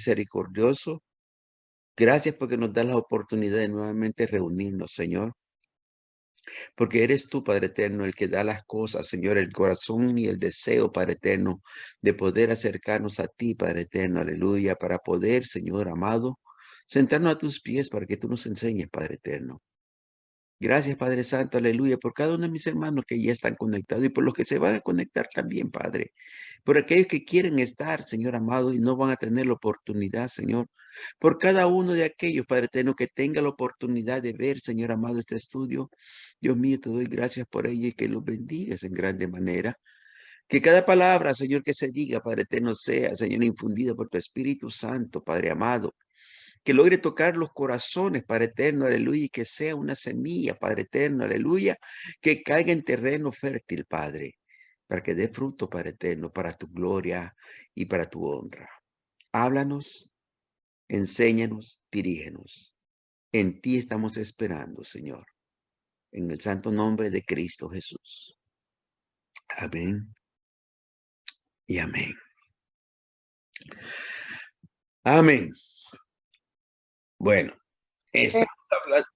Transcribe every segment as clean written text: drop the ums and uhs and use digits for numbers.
misericordioso. Gracias porque nos das la oportunidad de nuevamente reunirnos, Señor. Porque eres tú, Padre eterno, el que da las cosas, Señor, el corazón y el deseo, Padre eterno, de poder acercarnos a ti, Padre eterno, aleluya, para poder, Señor amado, sentarnos a tus pies para que tú nos enseñes, Padre eterno. Gracias, Padre Santo, aleluya, por cada uno de mis hermanos que ya están conectados y por los que se van a conectar también, Padre. Por aquellos que quieren estar, Señor amado, y no van a tener la oportunidad, Señor. Por cada uno de aquellos, Padre eterno, que tenga la oportunidad de ver, Señor amado, este estudio. Dios mío, te doy gracias por ello y que los bendigas en grande manera. Que cada palabra, Señor, que se diga, Padre eterno, sea, Señor, infundida por tu Espíritu Santo, Padre amado, que logre tocar los corazones, Padre eterno, aleluya, y que sea una semilla, Padre eterno, aleluya, que caiga en terreno fértil, Padre, para que dé fruto, Padre eterno, para tu gloria y para tu honra. Háblanos, enséñanos, dirígenos. En ti estamos esperando, Señor, en el santo nombre de Cristo Jesús. Amén y amén. Amén. Bueno, Eh, estamos hablando,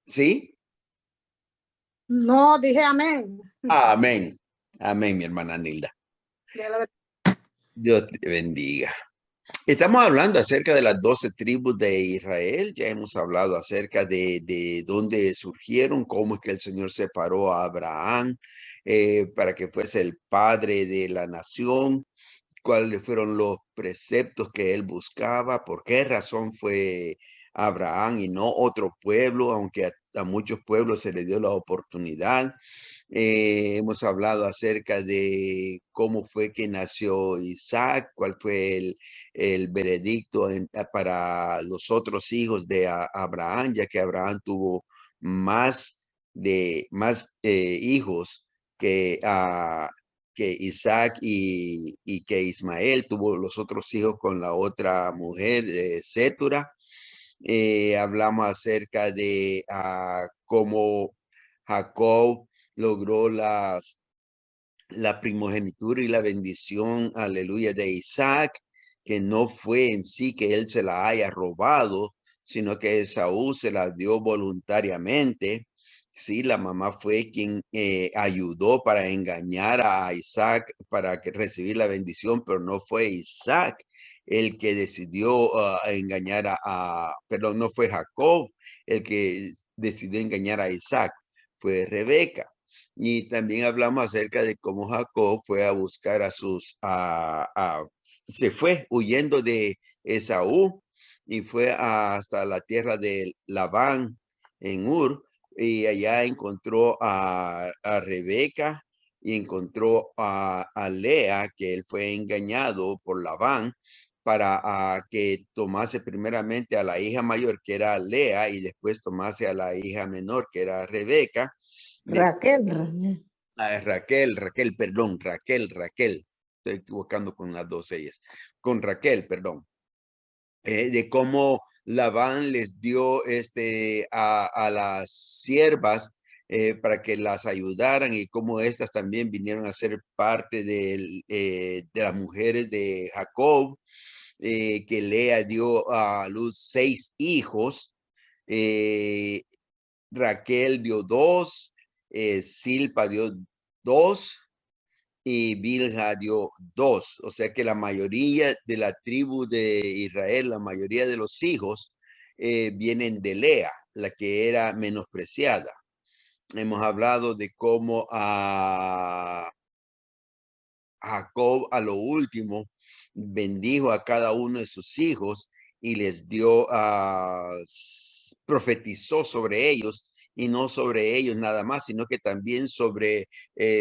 ¿sí? no, dije amén. Amén. Amén, mi hermana Nilda. Dios te bendiga. Estamos hablando acerca de las 12 tribus de Israel. Ya hemos hablado acerca de dónde surgieron, cómo es que el Señor separó a Abraham para que fuese el padre de la nación, cuáles fueron los preceptos que él buscaba, por qué razón fue Abraham y no otro pueblo, aunque a muchos pueblos se les dio la oportunidad. Hemos hablado acerca de cómo fue que nació Isaac, cuál fue el veredicto para los otros hijos de Abraham, ya que Abraham tuvo más hijos que, que Isaac y que Ismael tuvo los otros hijos con la otra mujer, Sétura. Hablamos acerca de cómo Jacob logró la primogenitura y la bendición, aleluya, de Isaac, que no fue en sí que él se la haya robado, sino que Esaú se la dio voluntariamente. Sí, la mamá fue quien ayudó para engañar a Isaac para recibir la bendición, pero no fue Isaac el que decidió engañar perdón, no fue Jacob el que decidió engañar a Isaac, fue Rebeca. Y también hablamos acerca de cómo Jacob fue a buscar se fue huyendo de Esaú y fue hasta la tierra de Labán en Ur, y allá encontró a Rebeca y encontró a Lea, que él fue engañado por Labán para que tomase primeramente a la hija mayor, que era Lea, y después tomase a la hija menor, que era Rebeca. Raquel. Raquel. Estoy equivocando con las dos ellas. Con Raquel, perdón. De cómo Labán les dio a las siervas para que las ayudaran y cómo estas también vinieron a ser parte de las mujeres de Jacob, que Lea dio a luz 6 hijos. Raquel dio 2, Silpa dio 2 y Bilha dio 2. O sea que la mayoría de la tribu de Israel, la mayoría de los hijos vienen de Lea, la que era menospreciada. Hemos hablado de cómo a Jacob a lo último bendijo a cada uno de sus hijos y les dio, profetizó sobre ellos, y no sobre ellos nada más, sino que también sobre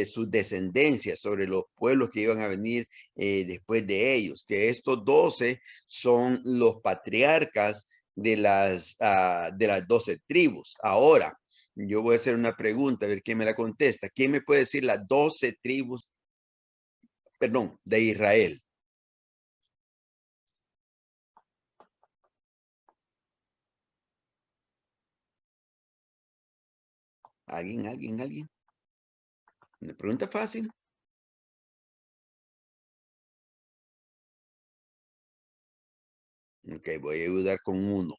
sus descendencias, sobre los pueblos que iban a venir después de ellos, que estos 12 son los patriarcas de las 12 tribus. Ahora, yo voy a hacer una pregunta, a ver quién me la contesta. ¿Quién me puede decir las 12 tribus, perdón, de Israel? ¿Alguien? Una pregunta fácil. Ok, voy a ayudar con uno.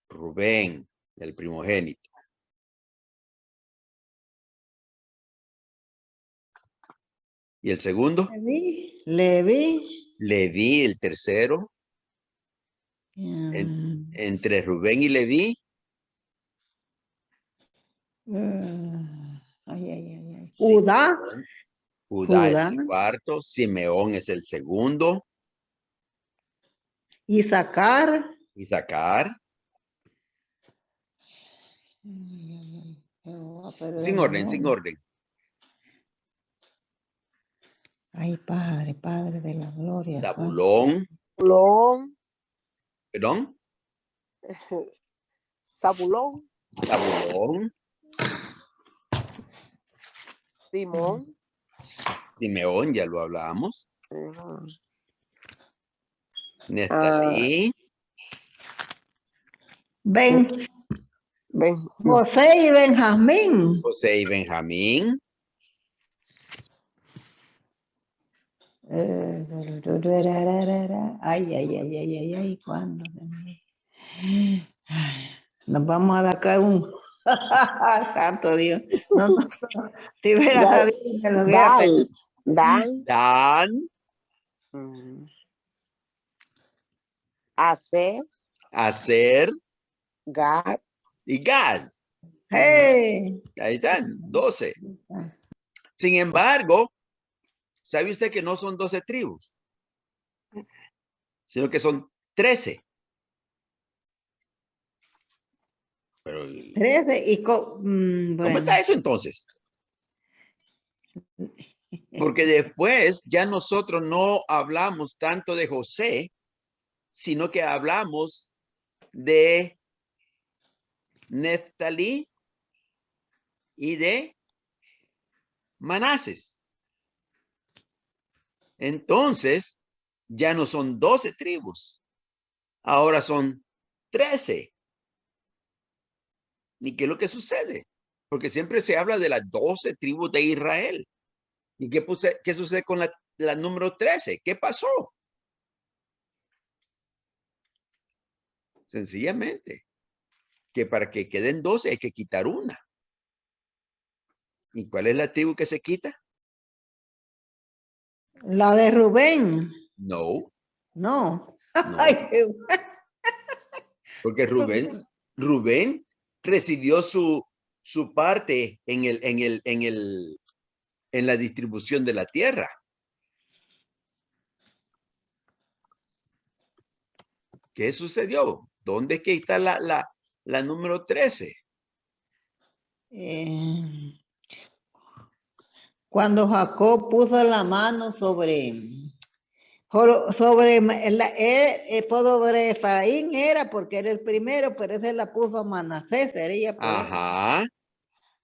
Rubén, el primogénito. ¿Y el segundo? Leví. Leví, el tercero. Entre Rubén y Leví. Judá. Judá es el cuarto. Simeón es el segundo. Isaacar. Isaacar. Sin orden, sin orden. Ay, Padre de la gloria. Zabulón. Zabulón. ¿Perdón? Zabulón. Zabulón. Simón. Simeón, ya lo hablamos. Neftalí. José y Benjamín. José y Benjamín. Ay, ¿cuándo? Nos vamos a sacar un santo Dios. No. Te hubiera sabido que lo hubiera pedido. Dan. Hacer. Gad. Y Gad. Hey. Ahí están, 12. Sin embargo, ¿sabe usted que no son 12 tribus? Sino que son 13. Pero, 13 y ¿cómo está eso entonces? Porque después ya nosotros no hablamos tanto de José, sino que hablamos de Neftalí y de Manases. Entonces, ya no son 12 tribus, ahora son 13. ¿Y qué es lo que sucede? Porque siempre se habla de las 12 tribus de Israel. ¿Y qué sucede con la número 13? ¿Qué pasó? Sencillamente, que para que queden 12 hay que quitar una. ¿Y cuál es la tribu que se quita? La de Rubén. No. No. Porque Rubén recibió su parte en la distribución de la tierra. ¿Qué sucedió? ¿Dónde que está la número 13? Cuando Jacob puso la mano sobre Efraín era porque era el primero, pero ese la puso a Manasés, sería por eso. Ajá.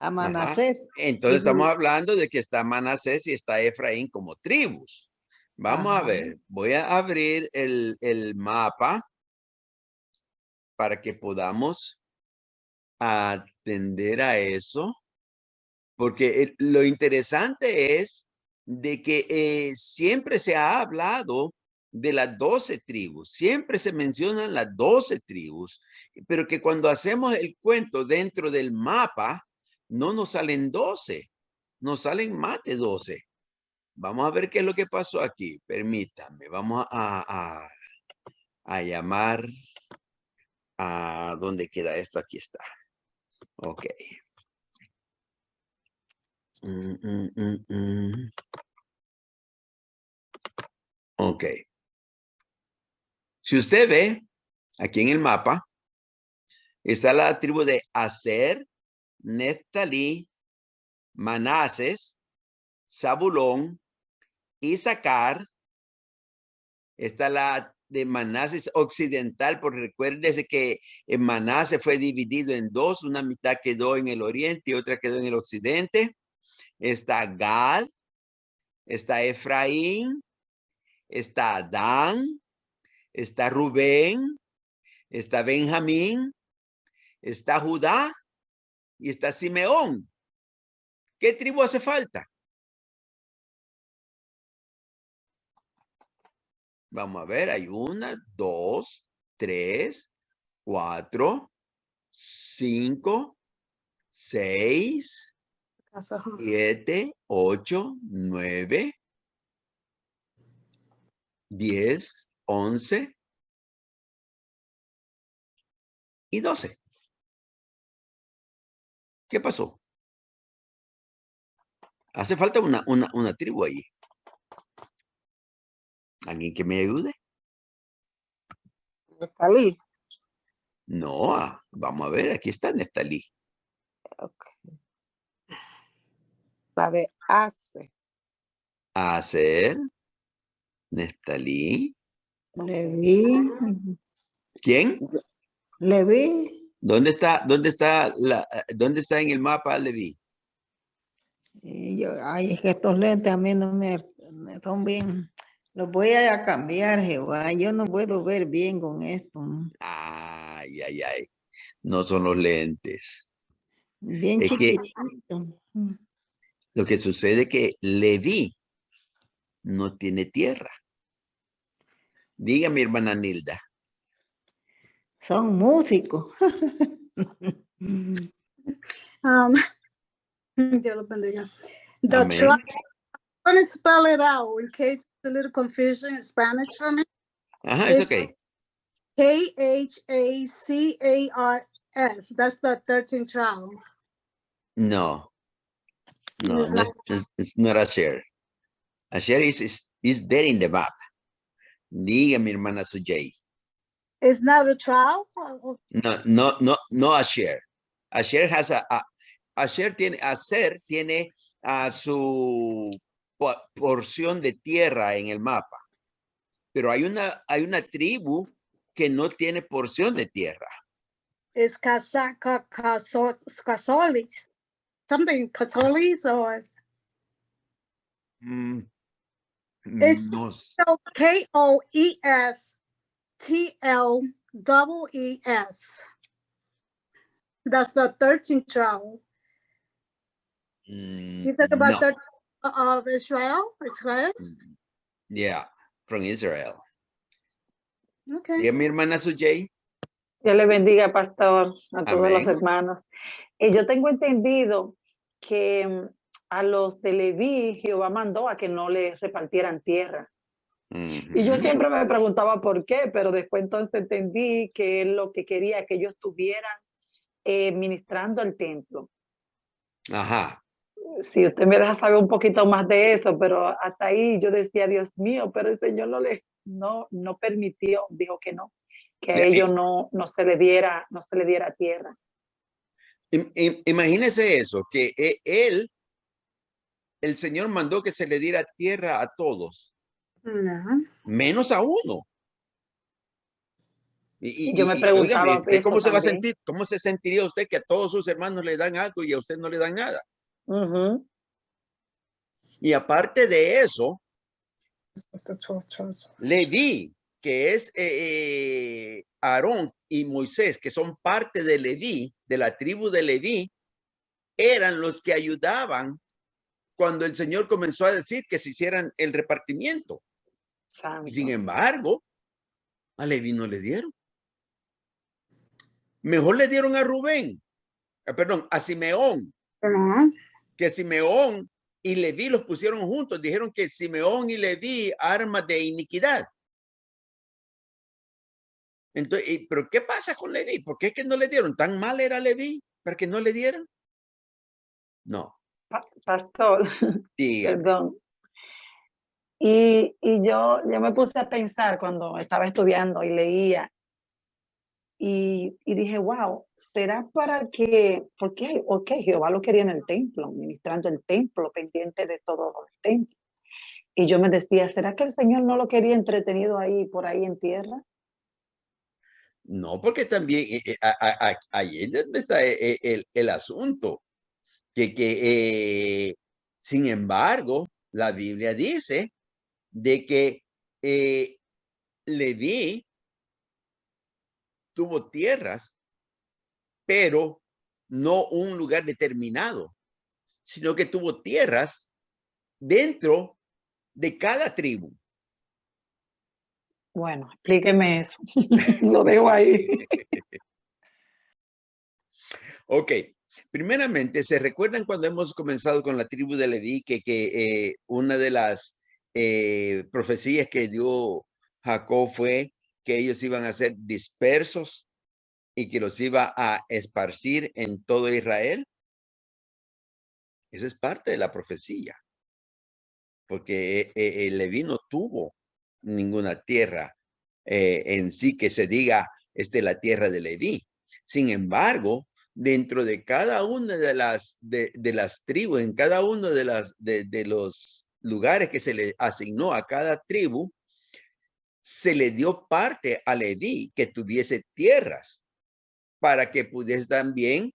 A Manasés. Entonces estamos hablando de que está Manasés y está Efraín como tribus. Vamos a ver, voy a abrir el mapa para que podamos atender a eso. Porque lo interesante es de que siempre se ha hablado de las 12 tribus, siempre se mencionan las 12 tribus, pero que cuando hacemos el cuento dentro del mapa, no nos salen 12, nos salen más de 12. Vamos a ver qué es lo que pasó aquí. Permítanme, vamos a llamar a dónde queda esto. Aquí está. Ok. Ok. Si usted ve aquí en el mapa, está la tribu de Aser, Neftalí, Manases, Zabulón, Isaacar. Está la de Manases occidental, porque recuérdese que Manases fue dividido en dos, una mitad quedó en el oriente y otra quedó en el occidente. Está Gad, está Efraín, está Dan, está Rubén, está Benjamín, está Judá y está Simeón. ¿Qué tribu hace falta? Vamos a ver, hay 1, 2, 3, 4, 5, 6, 7, 8, 9, 10, 11 y 12. ¿Qué pasó? Hace falta una tribu ahí. ¿Alguien que me ayude? Neftalí. No, vamos a ver, aquí está Neftalí. Okay. La de Aser. Aser, Neftalí. Leví. ¿Quién? Leví. ¿Dónde está en el mapa Leví? Ay, es que estos lentes a mí no me son bien. Los voy a cambiar, Jehová. Yo no puedo ver bien con esto, ¿no? Ay, ay, ay. No son los lentes. Bien Es que chiquitito. lo que sucede es que Leví no tiene tierra. Diga mi hermana Nilda. Son músicos. Dios lo bendiga. The Amén. tribe, I'm going to spell it out in case it's a little confusion in Spanish for me. Ajá, es It's okay. Khacars. That's the 13th tribe. No, It's not- it's not Asher. Asher is there in the map. Diga mi hermana Sujay. It's not a tribe? No Asher. Asher has Aser tiene su porción de tierra en el mapa. Pero hay una tribu que no tiene porción de tierra. It's Casolis. Something Casolis or it's No. Koestles. That's the 13th tribe. You talk about No. 13th of Israel? Yeah, from Israel. Okay. Diga mi hermana Sujay. Dios le bendiga, pastor, a todos Amén. los hermanos. Yo tengo entendido que a los de Leví, Jehová mandó a que no les repartieran tierra. Y yo siempre me preguntaba por qué, pero después entonces entendí que él lo que quería que ellos estuvieran ministrando el templo. Ajá. Si usted me deja saber un poquito más de eso, pero hasta ahí yo decía, Dios mío, pero el Señor no permitió, dijo que no, que a ellos no se le diera tierra. Imagínese eso, que el Señor mandó que se le diera tierra a todos, menos a uno. Y yo me preguntaba ¿usted cómo eso se va a también. sentir? ¿Cómo se sentiría usted que a todos sus hermanos le dan algo y a usted no le dan nada? Y aparte de eso, Leví, que es Aarón y Moisés, que son parte de Leví, de la tribu de Leví, eran los que ayudaban cuando el Señor comenzó a decir que se hicieran el repartimiento. Santo. Y sin embargo, a Leví no le dieron. Mejor le dieron a Rubén, perdón, a Simeón, que Simeón y Leví los pusieron juntos. Dijeron que Simeón y Leví, armas de iniquidad. Entonces, ¿pero qué pasa con Leví? ¿Por qué es que no le dieron? ¿Tan mal era Leví para que no le dieran? No. Pastor, Dígame. perdón. Y yo me puse a pensar cuando estaba estudiando y leía, y dije, wow, ¿será para que, por qué? Ok, Jehová lo quería en el templo, ministrando el templo, pendiente de todo el templo. Y yo me decía, ¿será que el Señor no lo quería entretenido ahí, por ahí en tierra? No, porque también ahí es donde está el asunto. Sin embargo, la Biblia dice de que Leví tuvo tierras, pero no un lugar determinado, sino que tuvo tierras dentro de cada tribu. Bueno, explíqueme eso. Lo dejo ahí. Ok, primeramente, ¿se recuerdan cuando hemos comenzado con la tribu de Leví que una de las profecías que dio Jacob fue que ellos iban a ser dispersos y que los iba a esparcir en todo Israel? Esa es parte de la profecía, porque Leví no tuvo ninguna tierra en sí que se diga, la tierra de Leví. Sin embargo, dentro de cada una de las tribus, en cada uno de los lugares que se le asignó a cada tribu, se le dio parte a Leví que tuviese tierras para que pudiese también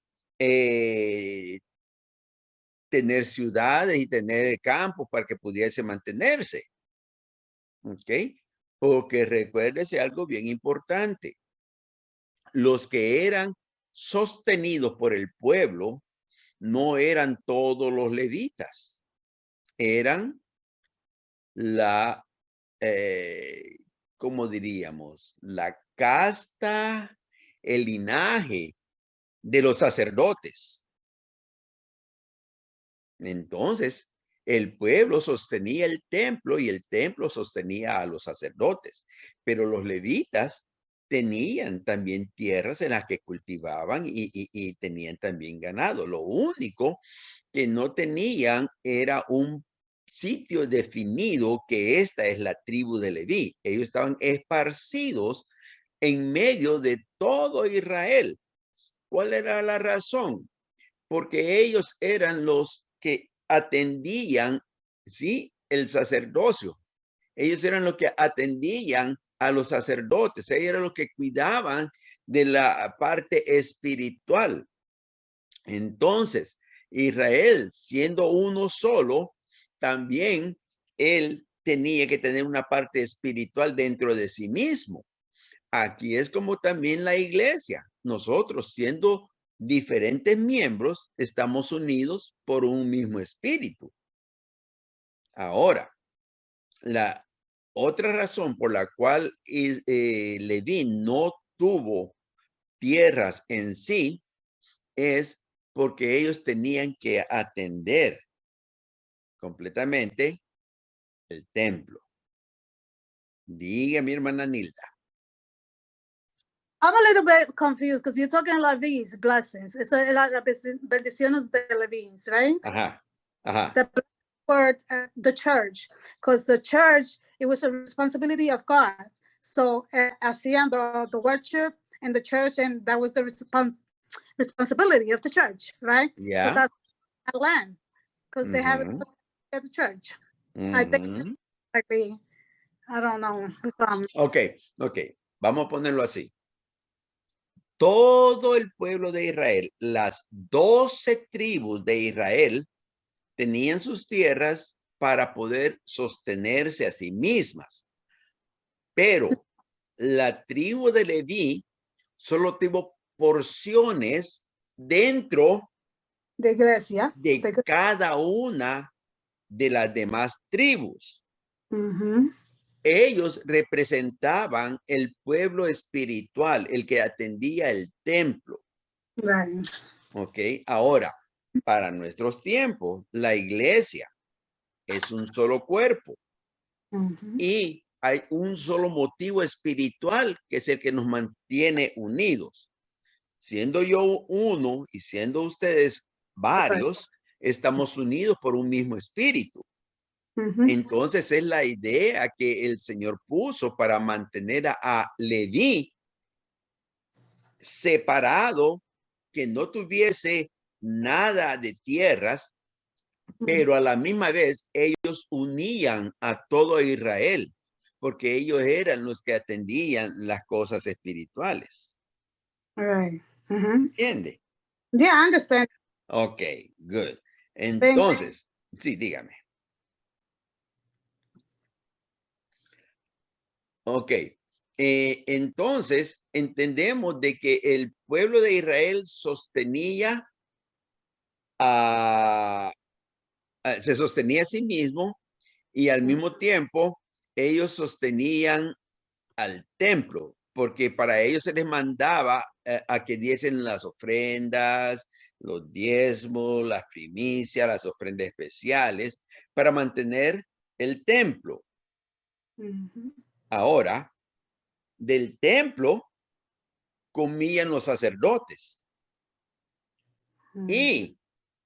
tener ciudades y tener campos para que pudiese mantenerse. ¿Ok? Porque recuérdese algo bien importante. Los que eran sostenidos por el pueblo no eran todos los levitas. Eran la, ¿cómo diríamos? La casta, el linaje de los sacerdotes. Entonces, el pueblo sostenía el templo y el templo sostenía a los sacerdotes, pero los levitas tenían también tierras en las que cultivaban y tenían también ganado. Lo único que no tenían era un sitio definido que esta es la tribu de Leví. Ellos estaban esparcidos en medio de todo Israel. ¿Cuál era la razón? Porque ellos eran los que atendían, ¿sí?, el sacerdocio. Ellos eran los que atendían a los sacerdotes. Ellos eran los que cuidaban de la parte espiritual. Entonces, Israel, siendo uno solo, también él tenía que tener una parte espiritual dentro de sí mismo. Aquí es como también la iglesia. Nosotros, siendo diferentes miembros, estamos unidos por un mismo espíritu. Ahora, la otra razón por la cual Leví no tuvo tierras en sí es porque ellos tenían que atender completamente el templo. Diga mi hermana Nilda. I'm a little bit confused because you're talking Levi's blessings. It's las bendiciones de Levi's, right? Ajá, ajá. The word, the church, because the church, it was a responsibility of God. So hacían the worship in the church, and that was the responsibility of the church, right? Yeah. So that's a land, because they have it at the church. I think, I don't know. Ok. Vamos a ponerlo así. Todo el pueblo de Israel, las 12 tribus de Israel, tenían sus tierras para poder sostenerse a sí mismas. Pero la tribu de Leví solo tuvo porciones dentro de iglesia de cada una de las demás tribus. Ellos representaban el pueblo espiritual, el que atendía el templo. Right. Ok, ahora, para nuestros tiempos, la iglesia es un solo cuerpo y hay un solo motivo espiritual que es el que nos mantiene unidos. Siendo yo uno y siendo ustedes varios, estamos unidos por un mismo espíritu. Entonces es la idea que el Señor puso para mantener a Leví separado, que no tuviese nada de tierras, pero a la misma vez ellos unían a todo Israel, porque ellos eran los que atendían las cosas espirituales. Right. ¿Entiende? Yeah, I understand. Ok, good. Entonces, sí, dígame. Ok. Entonces, entendemos de que el pueblo de Israel sostenía se sostenía a sí mismo y al mismo tiempo ellos sostenían al templo, porque para ellos se les mandaba a que diesen las ofrendas, los diezmos, las primicias, las ofrendas especiales, para mantener el templo. Ahora, del templo comían los sacerdotes y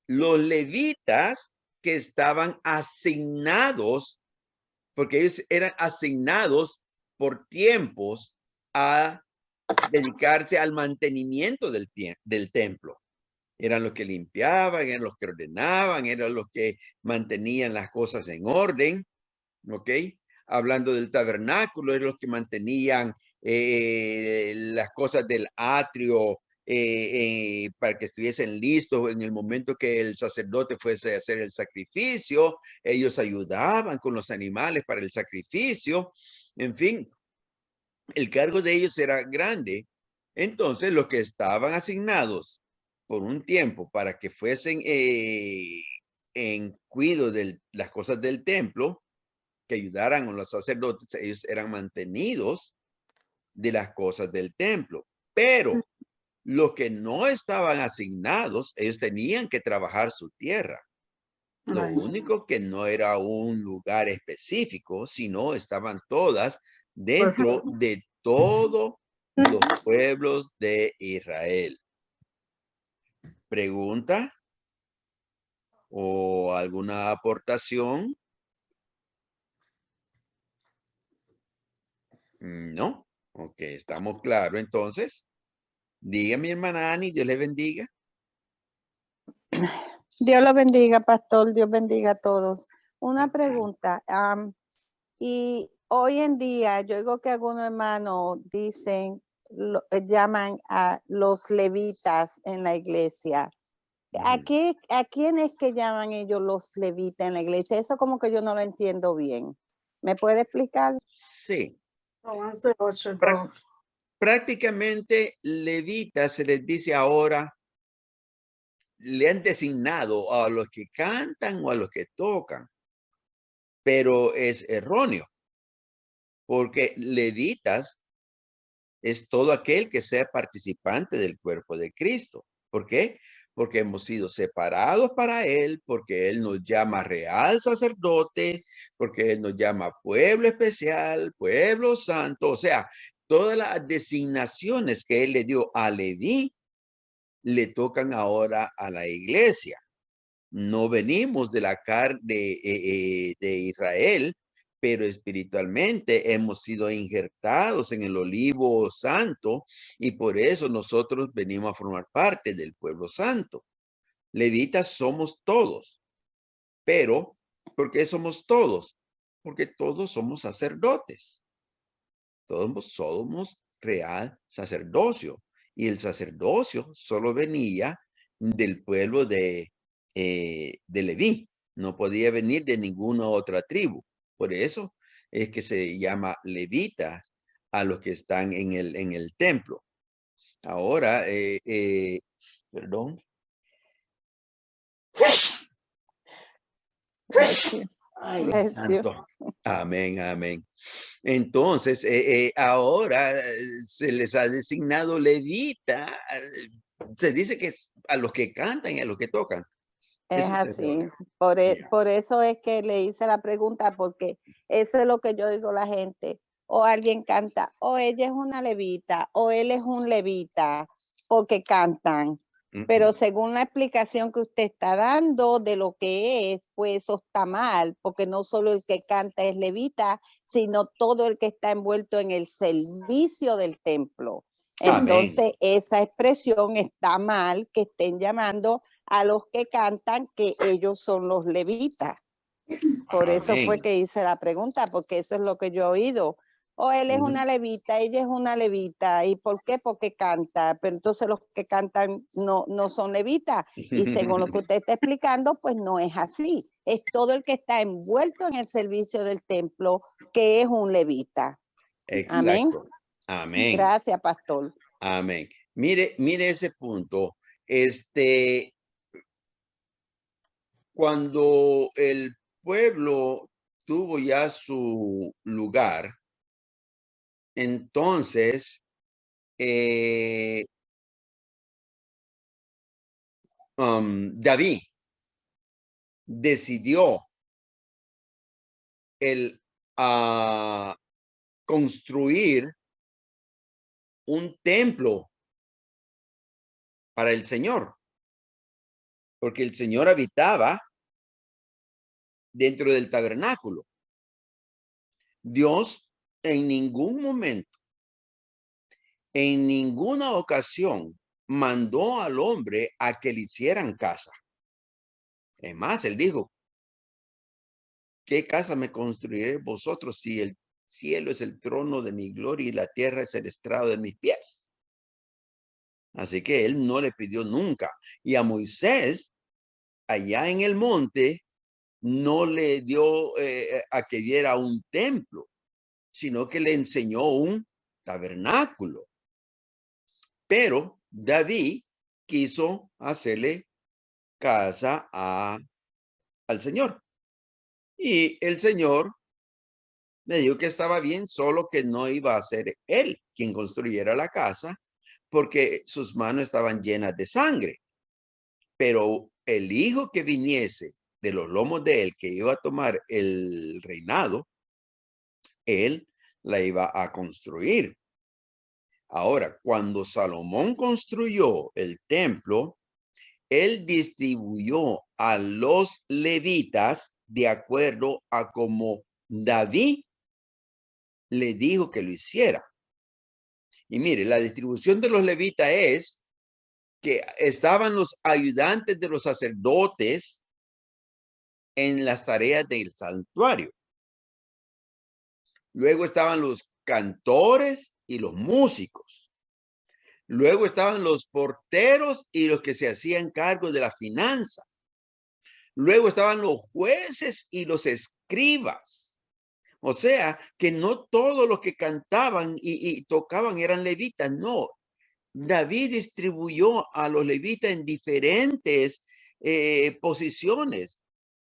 los levitas que estaban asignados, porque ellos eran asignados por tiempos a dedicarse al mantenimiento del templo. Eran los que limpiaban, eran los que ordenaban, eran los que mantenían las cosas en orden, ¿ok? Hablando del tabernáculo, eran los que mantenían las cosas del atrio para que estuviesen listos en el momento que el sacerdote fuese a hacer el sacrificio. Ellos ayudaban con los animales para el sacrificio. En fin, el cargo de ellos era grande. Entonces, los que estaban asignados por un tiempo para que fuesen en cuidado de las cosas del templo, que ayudaran a los sacerdotes, ellos eran mantenidos de las cosas del templo. Pero los que no estaban asignados, ellos tenían que trabajar su tierra. Lo único que no era un lugar específico, sino estaban todas dentro de todos los pueblos de Israel. ¿Pregunta o alguna aportación? No. Ok, estamos claros. Entonces, diga mi hermana Ani, Dios le bendiga. Dios lo bendiga, pastor. Dios bendiga a todos. Una pregunta. Y hoy en día, yo digo que algunos hermanos dicen, llaman a los levitas en la iglesia. ¿A quién es que llaman ellos los levitas en la iglesia? Eso como que yo no lo entiendo bien. ¿Me puede explicar? Sí. Oh, Prácticamente levitas se les dice ahora, le han designado a los que cantan o a los que tocan, pero es erróneo, porque levitas es todo aquel que sea participante del cuerpo de Cristo. ¿Por qué? Porque hemos sido separados para Él, porque Él nos llama real sacerdote, porque Él nos llama pueblo especial, pueblo santo. O sea, todas las designaciones que Él le dio a Leví, le tocan ahora a la iglesia. No venimos de la carne de Israel, pero espiritualmente hemos sido injertados en el olivo santo y por eso nosotros venimos a formar parte del pueblo santo. Levitas somos todos, pero ¿por qué somos todos? Porque todos somos sacerdotes. Todos somos real sacerdocio y el sacerdocio solo venía del pueblo de Leví, no podía venir de ninguna otra tribu. Por eso es que se llama levitas a los que están en el templo. Ahora, perdón. Ay, santo. Amén, amén. Entonces, ahora se les ha designado levita. Se dice que es a los que cantan y a los que tocan. Es así. Por eso es que le hice la pregunta, porque eso es lo que yo digo a la gente. O alguien canta, o ella es una levita, o él es un levita, porque cantan. Pero según la explicación que usted está dando de lo que es, pues eso está mal, porque no solo el que canta es levita, sino todo el que está envuelto en el servicio del templo. Entonces, Amén. esa expresión está mal, que estén llamando a los que cantan que ellos son los levitas. Por eso fue que hice la pregunta, porque eso es lo que yo he oído. O él es una levita, ella es una levita. ¿Y por qué? Porque canta. Pero entonces los que cantan no son levitas. Y según lo que usted está explicando, pues no es así. Es todo el que está envuelto en el servicio del templo que es un levita. Exacto. Amén. Gracias, pastor. Amén. Mire ese punto. Cuando el pueblo tuvo ya su lugar, entonces, David decidió el construir un templo para el Señor, porque el Señor habitaba dentro del tabernáculo. Dios en ningún momento, en ninguna ocasión, mandó al hombre a que le hicieran casa. Es más, él dijo, ¿qué casa me construiré vosotros si el cielo es el trono de mi gloria y la tierra es el estrado de mis pies? Así que él no le pidió nunca. Y a Moisés, allá en el monte, no le dio a que diera un templo, sino que le enseñó un tabernáculo. Pero David quiso hacerle casa al Señor. Y el Señor me dijo que estaba bien, solo que no iba a ser él quien construyera la casa, porque sus manos estaban llenas de sangre. Pero el hijo que viniese de los lomos de él, que iba a tomar el reinado, él la iba a construir. Ahora, cuando Salomón construyó el templo, él distribuyó a los levitas de acuerdo a como David le dijo que lo hiciera. Y mire, la distribución de los levitas es que estaban los ayudantes de los sacerdotes en las tareas del santuario. Luego estaban los cantores y los músicos. Luego estaban los porteros y los que se hacían cargo de la finanza. Luego estaban los jueces y los escribas. O sea, que no todos los que cantaban y tocaban eran levitas, no. David distribuyó a los levitas en diferentes posiciones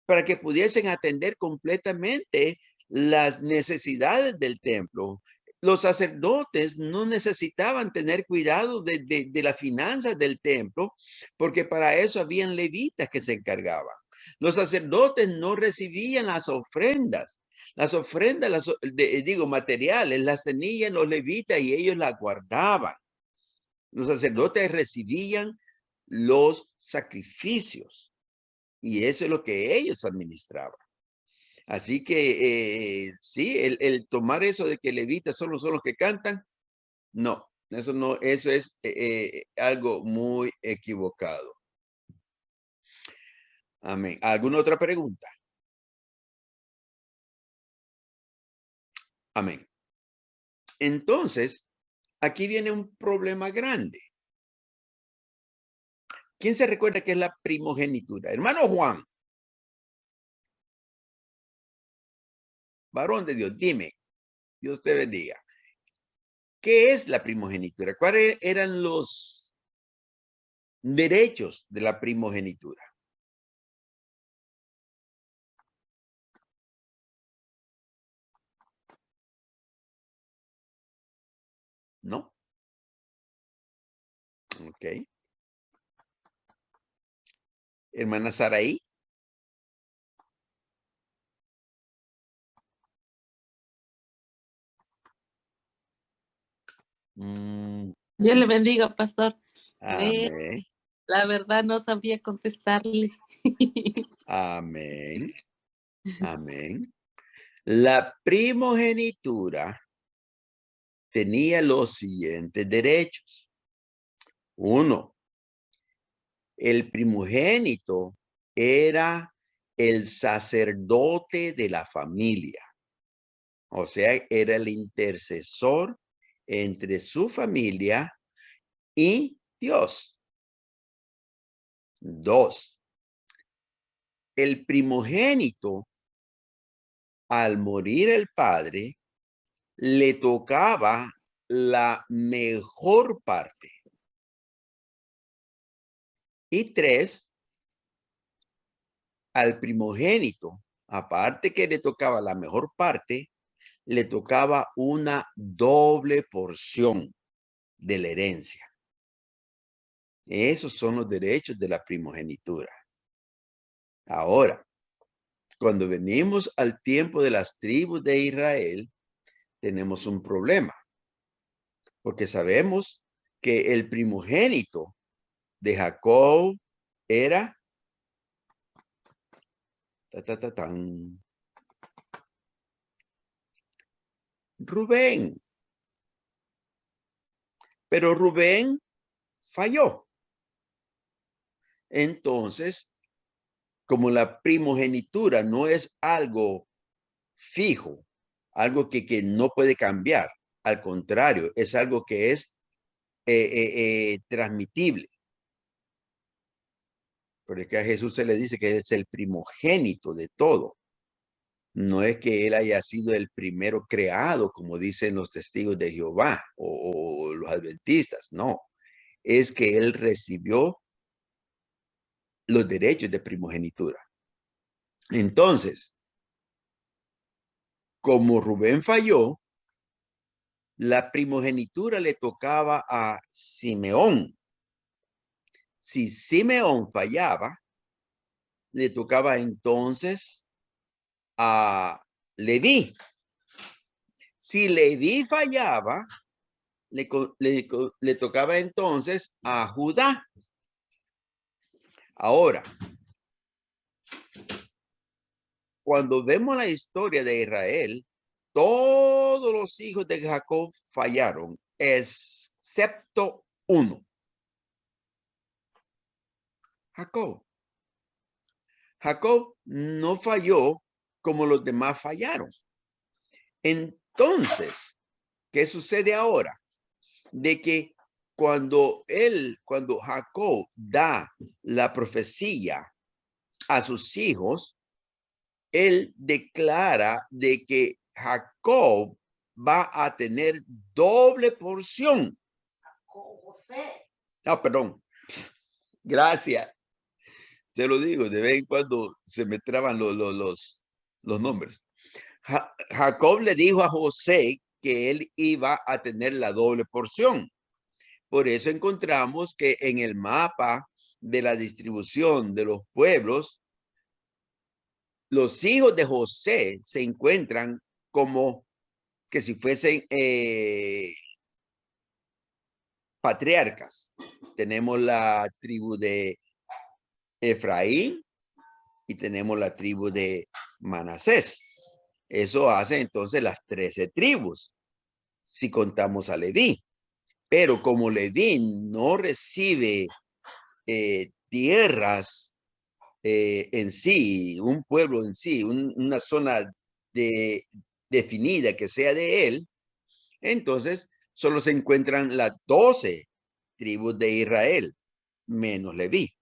para que pudiesen atender completamente las necesidades del templo. Los sacerdotes no necesitaban tener cuidado de las finanzas del templo, porque para eso habían levitas que se encargaban. Los sacerdotes no recibían las ofrendas. Las ofrendas, materiales, las tenían los levitas y ellos las guardaban. Los sacerdotes recibían los sacrificios y eso es lo que ellos administraban. Así que sí, el tomar eso de que levitas solo son los que cantan, no, eso es algo muy equivocado. Amén. ¿Alguna otra pregunta? Amén. Entonces, aquí viene un problema grande. ¿Quién se recuerda qué es la primogenitura? Hermano Juan. Varón de Dios, dime. Dios te bendiga. ¿Qué es la primogenitura? ¿Cuáles eran los derechos de la primogenitura? ¿No? Ok. Hermana Saraí. Dios le bendiga, pastor. Amén. La verdad no sabía contestarle. Amén. Amén. La primogenitura tenía los siguientes derechos. 1. El primogénito era el sacerdote de la familia. O sea, era el intercesor entre su familia y Dios. 2. El primogénito, al morir el padre, le tocaba la mejor parte. Y 3, al primogénito, aparte que le tocaba la mejor parte, le tocaba una doble porción de la herencia. Esos son los derechos de la primogenitura. Ahora, cuando venimos al tiempo de las tribus de Israel, tenemos un problema. Porque sabemos que el primogénito de Jacob era Rubén. Pero Rubén falló. Entonces, como la primogenitura no es algo fijo, algo que no puede cambiar, al contrario, es algo que es transmitible. Porque a Jesús se le dice que es el primogénito de todo. No es que él haya sido el primero creado, como dicen los testigos de Jehová o los adventistas. No, es que él recibió los derechos de primogenitura. Entonces, como Rubén falló, la primogenitura le tocaba a Simeón. Si Simeón fallaba, le tocaba entonces a Leví. Si Leví fallaba, le tocaba entonces a Judá. Ahora, cuando vemos la historia de Israel, todos los hijos de Jacob fallaron, excepto uno. Jacob. Jacob no falló como los demás fallaron. Entonces, ¿qué sucede ahora? De que cuando Jacob da la profecía a sus hijos, él declara de que Jacob va a tener doble porción. Perdón. Gracias. Se lo digo, de vez en cuando se me traban los nombres. Jacob le dijo a José que él iba a tener la doble porción. Por eso encontramos que en el mapa de la distribución de los pueblos, los hijos de José se encuentran como que si fuesen patriarcas. Tenemos la tribu de Efraín y tenemos la tribu de Manasés. Eso hace entonces las 13 tribus, si contamos a Leví. Pero como Leví no recibe tierras en sí, un pueblo en sí, una zona definida que sea de él, entonces solo se encuentran las 12 tribus de Israel, menos Leví.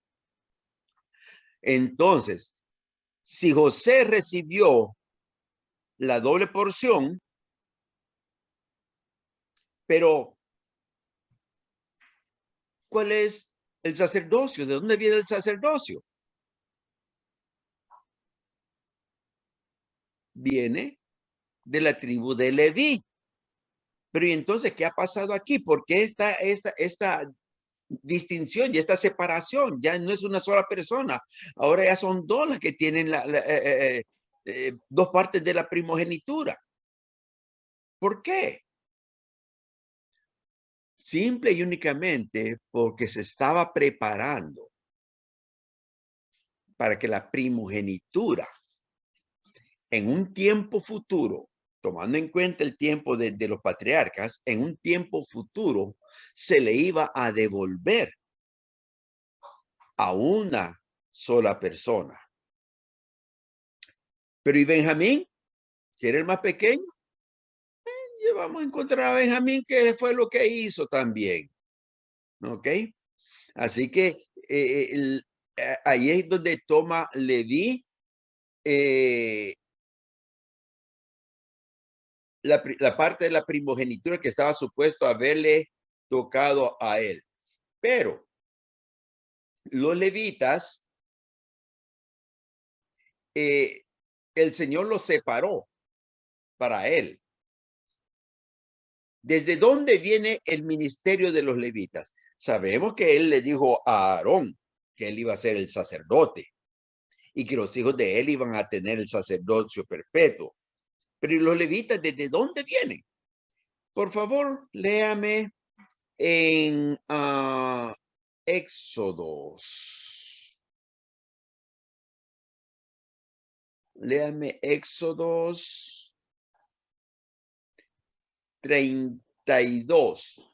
Entonces, si José recibió la doble porción, pero ¿cuál es el sacerdocio? ¿De dónde viene el sacerdocio? Viene de la tribu de Leví. Pero ¿y entonces qué ha pasado aquí? ¿Por qué esta distinción y esta separación? Ya no es una sola persona. Ahora ya son dos las que tienen dos partes de la primogenitura. ¿Por qué? Simple y únicamente porque se estaba preparando para que la primogenitura en un tiempo futuro, tomando en cuenta el tiempo de los patriarcas, en un tiempo futuro se le iba a devolver a una sola persona. Pero ¿y Benjamín? Que era el más pequeño. Vamos a encontrar a Benjamín, que fue lo que hizo también. ¿Ok? Así que ahí es donde toma Leví la parte de la primogenitura que estaba supuesto haberle tocado a él. Pero los levitas, el Señor los separó para él. ¿Desde dónde viene el ministerio de los levitas? Sabemos que él le dijo a Aarón que él iba a ser el sacerdote y que los hijos de él iban a tener el sacerdocio perpetuo. Pero ¿y los levitas desde dónde vienen? Por favor, léame en Éxodos. Léame Éxodos 32.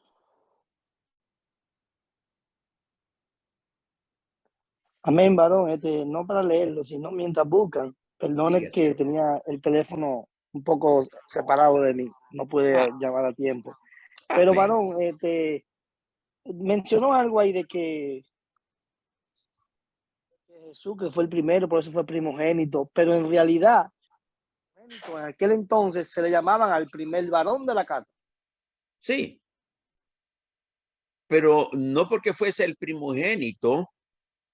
Amén, varón. No para leerlo, sino mientras buscan. Perdone Dígase. que tenía el teléfono un poco separado de mí. No pude llamar a tiempo. Pero, Amén. varón, mencionó algo ahí de que Jesús, que fue el primero, por eso fue primogénito. Pero en realidad, en aquel entonces se le llamaban al primer varón de la casa. Sí. Pero no porque fuese el primogénito,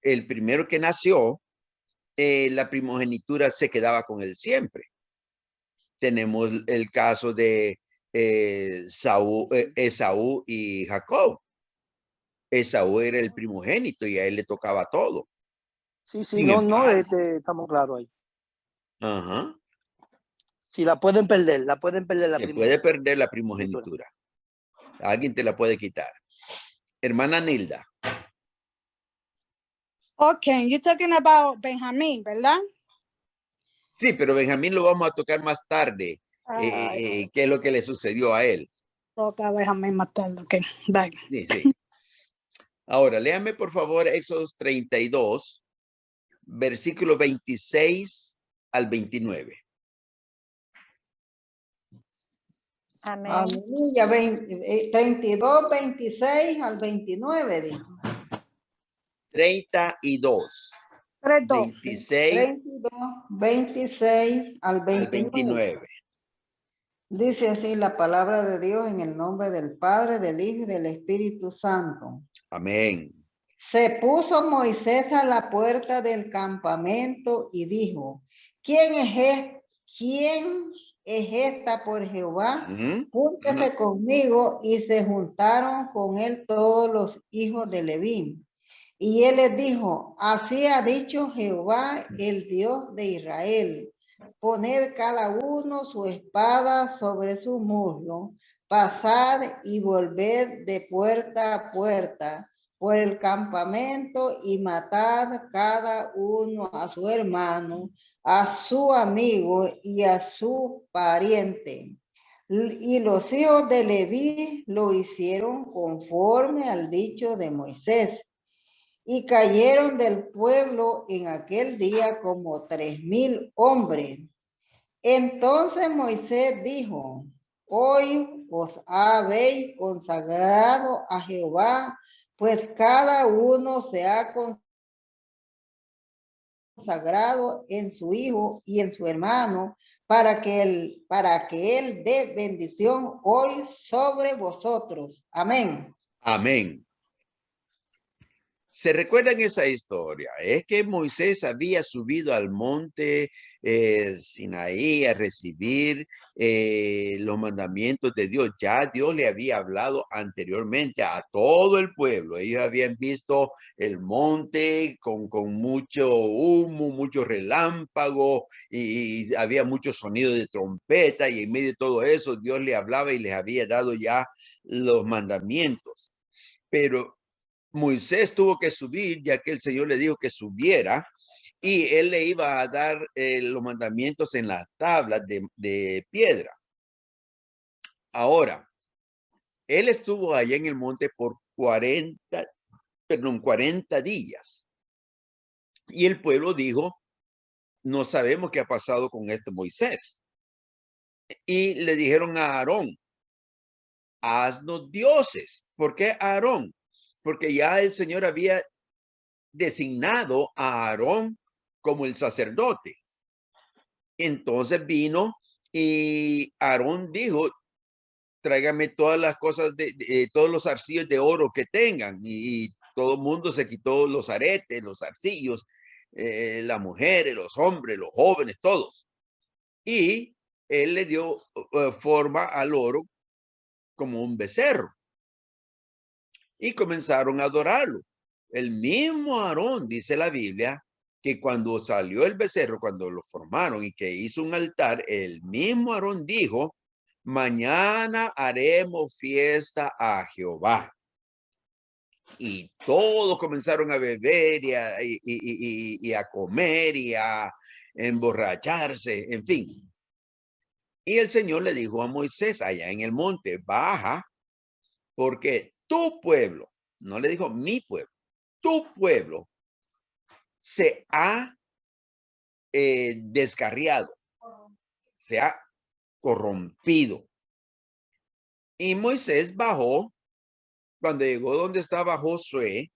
el primero que nació, la primogenitura se quedaba con él siempre. Tenemos el caso de Esaú y Jacob. Esaú era el primogénito y a él le tocaba todo. Sí, Sin no, embargo, estamos claros ahí. ajá, Si la pueden perder la se puede perder la primogenitura. Alguien te la puede quitar. Hermana Nilda. Okay, you're talking about Benjamín, ¿verdad? Sí, pero Benjamín lo vamos a tocar más tarde. ¿Qué es lo que le sucedió a él? Toca Benjamín más tarde, ok, bye. Sí, sí. Ahora, léame por favor Éxodos 32, versículo 26 al 29. Amén. Aleluya, 32, 26 al 29, dijo. 32. 3-2. 26 32, 26 al al 29. 29. Dice así la palabra de Dios en el nombre del Padre, del Hijo y del Espíritu Santo. Amén. Se puso Moisés a la puerta del campamento y dijo, ¿quién es esta por Jehová? Júntese conmigo. Y se juntaron con él todos los hijos de Leví. Y él les dijo, así ha dicho Jehová, el Dios de Israel. Poner cada uno su espada sobre su muslo, pasar y volver de puerta a puerta por el campamento y matar cada uno a su hermano, a su amigo y a su pariente. Y los hijos de Leví lo hicieron conforme al dicho de Moisés. Y cayeron del pueblo en aquel día como 3,000 hombres. Entonces Moisés dijo, hoy os habéis consagrado a Jehová, pues cada uno se ha consagrado en su hijo y en su hermano, para que él dé bendición hoy sobre vosotros. Amén. Amén. ¿Se recuerdan esa historia? Es que Moisés había subido al monte Sinaí a recibir los mandamientos de Dios. Ya Dios le había hablado anteriormente a todo el pueblo. Ellos habían visto el monte con mucho humo, mucho relámpago y había mucho sonido de trompeta, y en medio de todo eso Dios le hablaba y les había dado ya los mandamientos. Pero Moisés tuvo que subir, ya que el Señor le dijo que subiera, y él le iba a dar los mandamientos en las tablas de piedra. Ahora, él estuvo allá en el monte por 40 días. Y el pueblo dijo, no sabemos qué ha pasado con este Moisés. Y le dijeron a Aarón, haznos dioses. ¿Por qué Aarón? Porque ya el Señor había designado a Aarón como el sacerdote. Entonces vino y Aarón dijo, tráigame todas las cosas de todos los arcillos de oro que tengan, y todo el mundo se quitó los aretes, los arcillos, las mujeres, los hombres, los jóvenes, todos. Y él le dio forma al oro como un becerro. Y comenzaron a adorarlo. El mismo Aarón, dice la Biblia, que cuando salió el becerro, cuando lo formaron y que hizo un altar, el mismo Aarón dijo, mañana haremos fiesta a Jehová. Y todos comenzaron a beber y a comer y a emborracharse, en fin. Y el Señor le dijo a Moisés allá en el monte, baja, porque tu pueblo, no le dijo mi pueblo, tu pueblo se ha descarriado, se ha corrompido. Y Moisés bajó. Cuando llegó donde estaba Josué,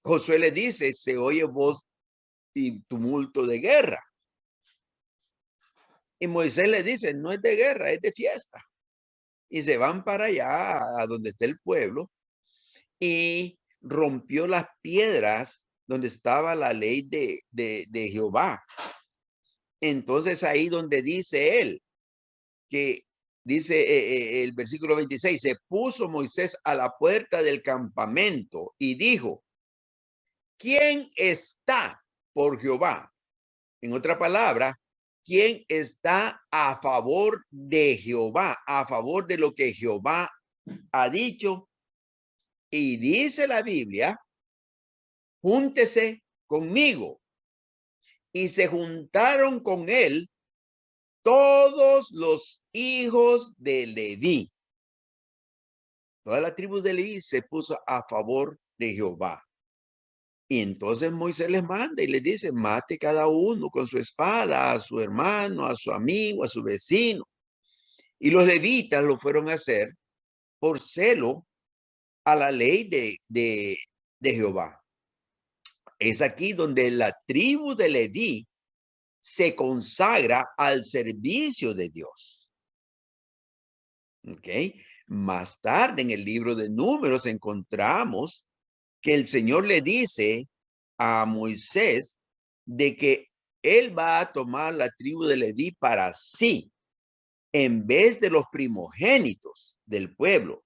Josué le dice, se oye voz y tumulto de guerra. Y Moisés le dice, no es de guerra, es de fiesta. Y se van para allá, a donde está el pueblo, y rompió las piedras donde estaba la ley de Jehová. Entonces ahí donde dice él, que dice el versículo 26, se puso Moisés a la puerta del campamento y dijo, ¿quién está por Jehová? En otra palabra, ¿quién está a favor de Jehová? A favor de lo que Jehová ha dicho. Y dice la Biblia, júntese conmigo. Y se juntaron con él todos los hijos de Leví. Toda la tribu de Leví se puso a favor de Jehová. Y entonces Moisés les manda y les dice, mate cada uno con su espada a su hermano, a su amigo, a su vecino. Y los levitas lo fueron a hacer por celo a la ley de Jehová. Es aquí donde la tribu de Leví se consagra al servicio de Dios. ¿Ok? Más tarde en el libro de Números encontramos que el Señor le dice a Moisés de que él va a tomar la tribu de Leví para sí, en vez de los primogénitos del pueblo.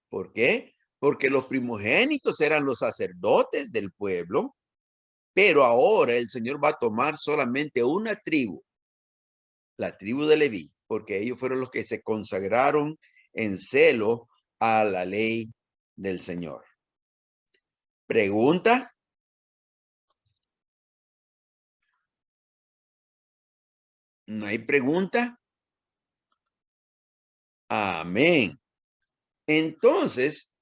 ¿Por qué? Porque los primogénitos eran los sacerdotes del pueblo, pero ahora el Señor va a tomar solamente una tribu, la tribu de Leví, porque ellos fueron los que se consagraron en celo a la ley del Señor. ¿Pregunta? ¿No hay pregunta? Amén. Entonces,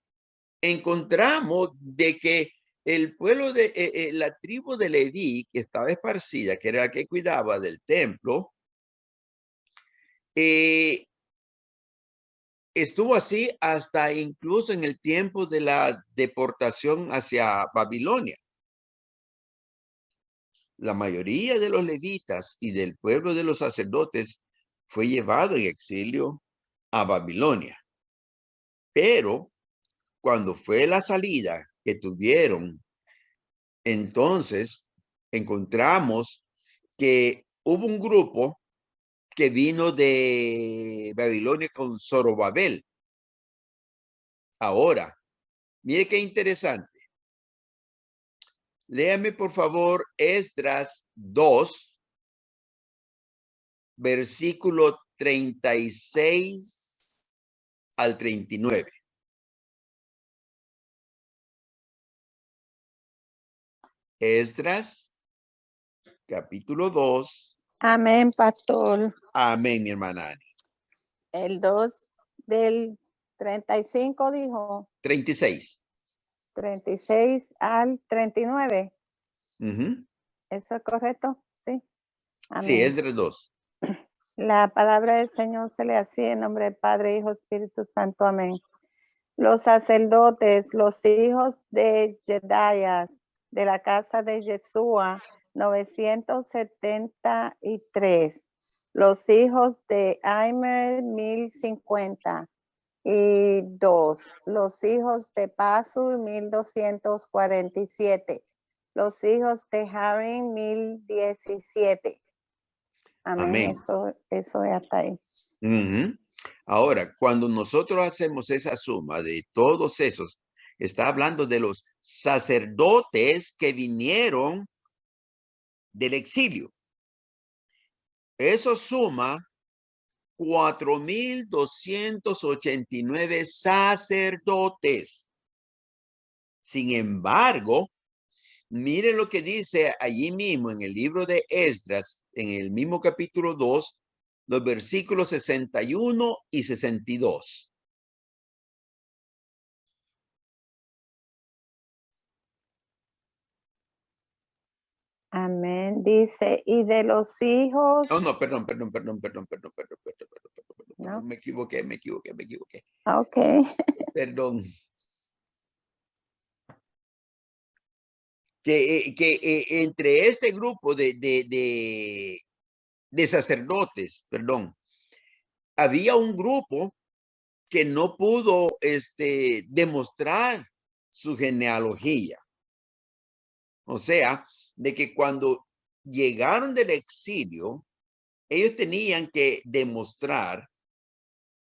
encontramos de que el pueblo de la tribu de Leví, que estaba esparcida, que era la que cuidaba del templo, estuvo así hasta incluso en el tiempo de la deportación hacia Babilonia. La mayoría de los levitas y del pueblo de los sacerdotes fue llevado en exilio a Babilonia. Pero cuando fue la salida que tuvieron, entonces encontramos que hubo un grupo que vino de Babilonia con Zorobabel. Ahora, mire qué interesante. Léame por favor Esdras 2, versículo 36 al 39. Esdras, capítulo 2. Amén, pastor. Amén, mi hermana Ani. El 2 del 35 dijo. 36. 36 al 39. ¿Eso es correcto? Sí. Amén. Sí, Esdras 2. La palabra del Señor se le hacía en nombre del Padre, Hijo, Espíritu Santo. Amén. Los sacerdotes, los hijos de Jedayas, de la casa de Yeshua, 973. Los hijos de Aimer, 1052. Los hijos de Pasur, 1247. Los hijos de Harim, 1017. Amén. Eso es hasta ahí. Ahora, cuando nosotros hacemos esa suma de todos esos, está hablando de los sacerdotes que vinieron del exilio. Eso suma 4,289 sacerdotes. Sin embargo, miren lo que dice allí mismo en el libro de Esdras, en el mismo capítulo 2, los versículos 61 y 62. Amén. Dice, y de los hijos... Oh, no, perdón. ¿No? Me equivoqué. Ok. Perdón. Que entre este grupo de sacerdotes, perdón, había un grupo que no pudo demostrar su genealogía. O sea, de que cuando llegaron del exilio, ellos tenían que demostrar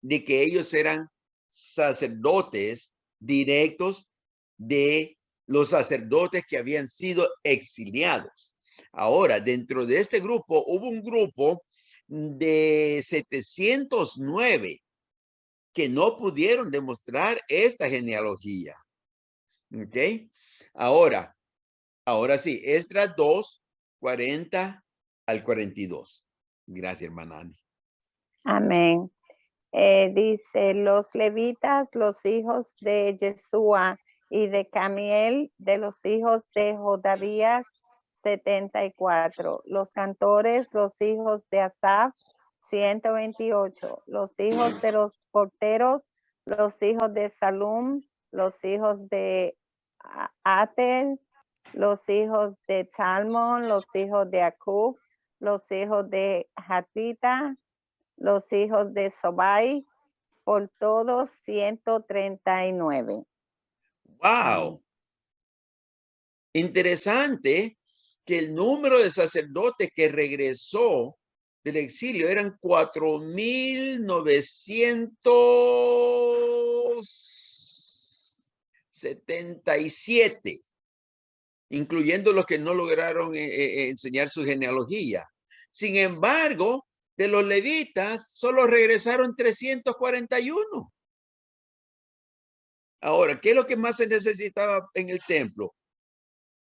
de que ellos eran sacerdotes directos de los sacerdotes que habían sido exiliados. Ahora, dentro de este grupo, hubo un grupo de 709 que no pudieron demostrar esta genealogía. ¿Ok? Ahora sí, Esdras 2, 40 al 42. Gracias, hermana Ani. Amén. Dice, los levitas, los hijos de Yeshua y de Camiel, de los hijos de Jodavías, 74. Los cantores, los hijos de Asaf, 128. Los hijos de los porteros, los hijos de Salum, los hijos de Atel, los hijos de Talmon, los hijos de Acub, los hijos de Hatita, los hijos de Sobai, por todos 139. Wow. Interesante que el número de sacerdotes que regresó del exilio eran 4,977, incluyendo los que no lograron enseñar su genealogía. Sin embargo, de los levitas solo regresaron 341. Ahora, ¿qué es lo que más se necesitaba en el templo?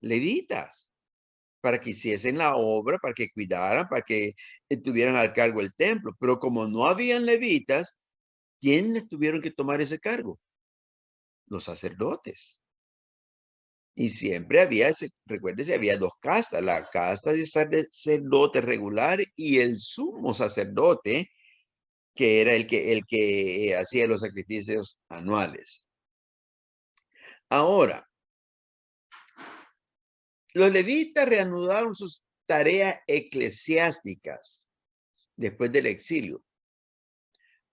Levitas, para que hiciesen la obra, para que cuidaran, para que estuvieran al cargo del templo. Pero como no habían levitas, ¿quiénes tuvieron que tomar ese cargo? Los sacerdotes. Y siempre había, recuérdese, había dos castas, la casta de sacerdote regular y el sumo sacerdote, que era el que hacía los sacrificios anuales. Ahora, los levitas reanudaron sus tareas eclesiásticas después del exilio,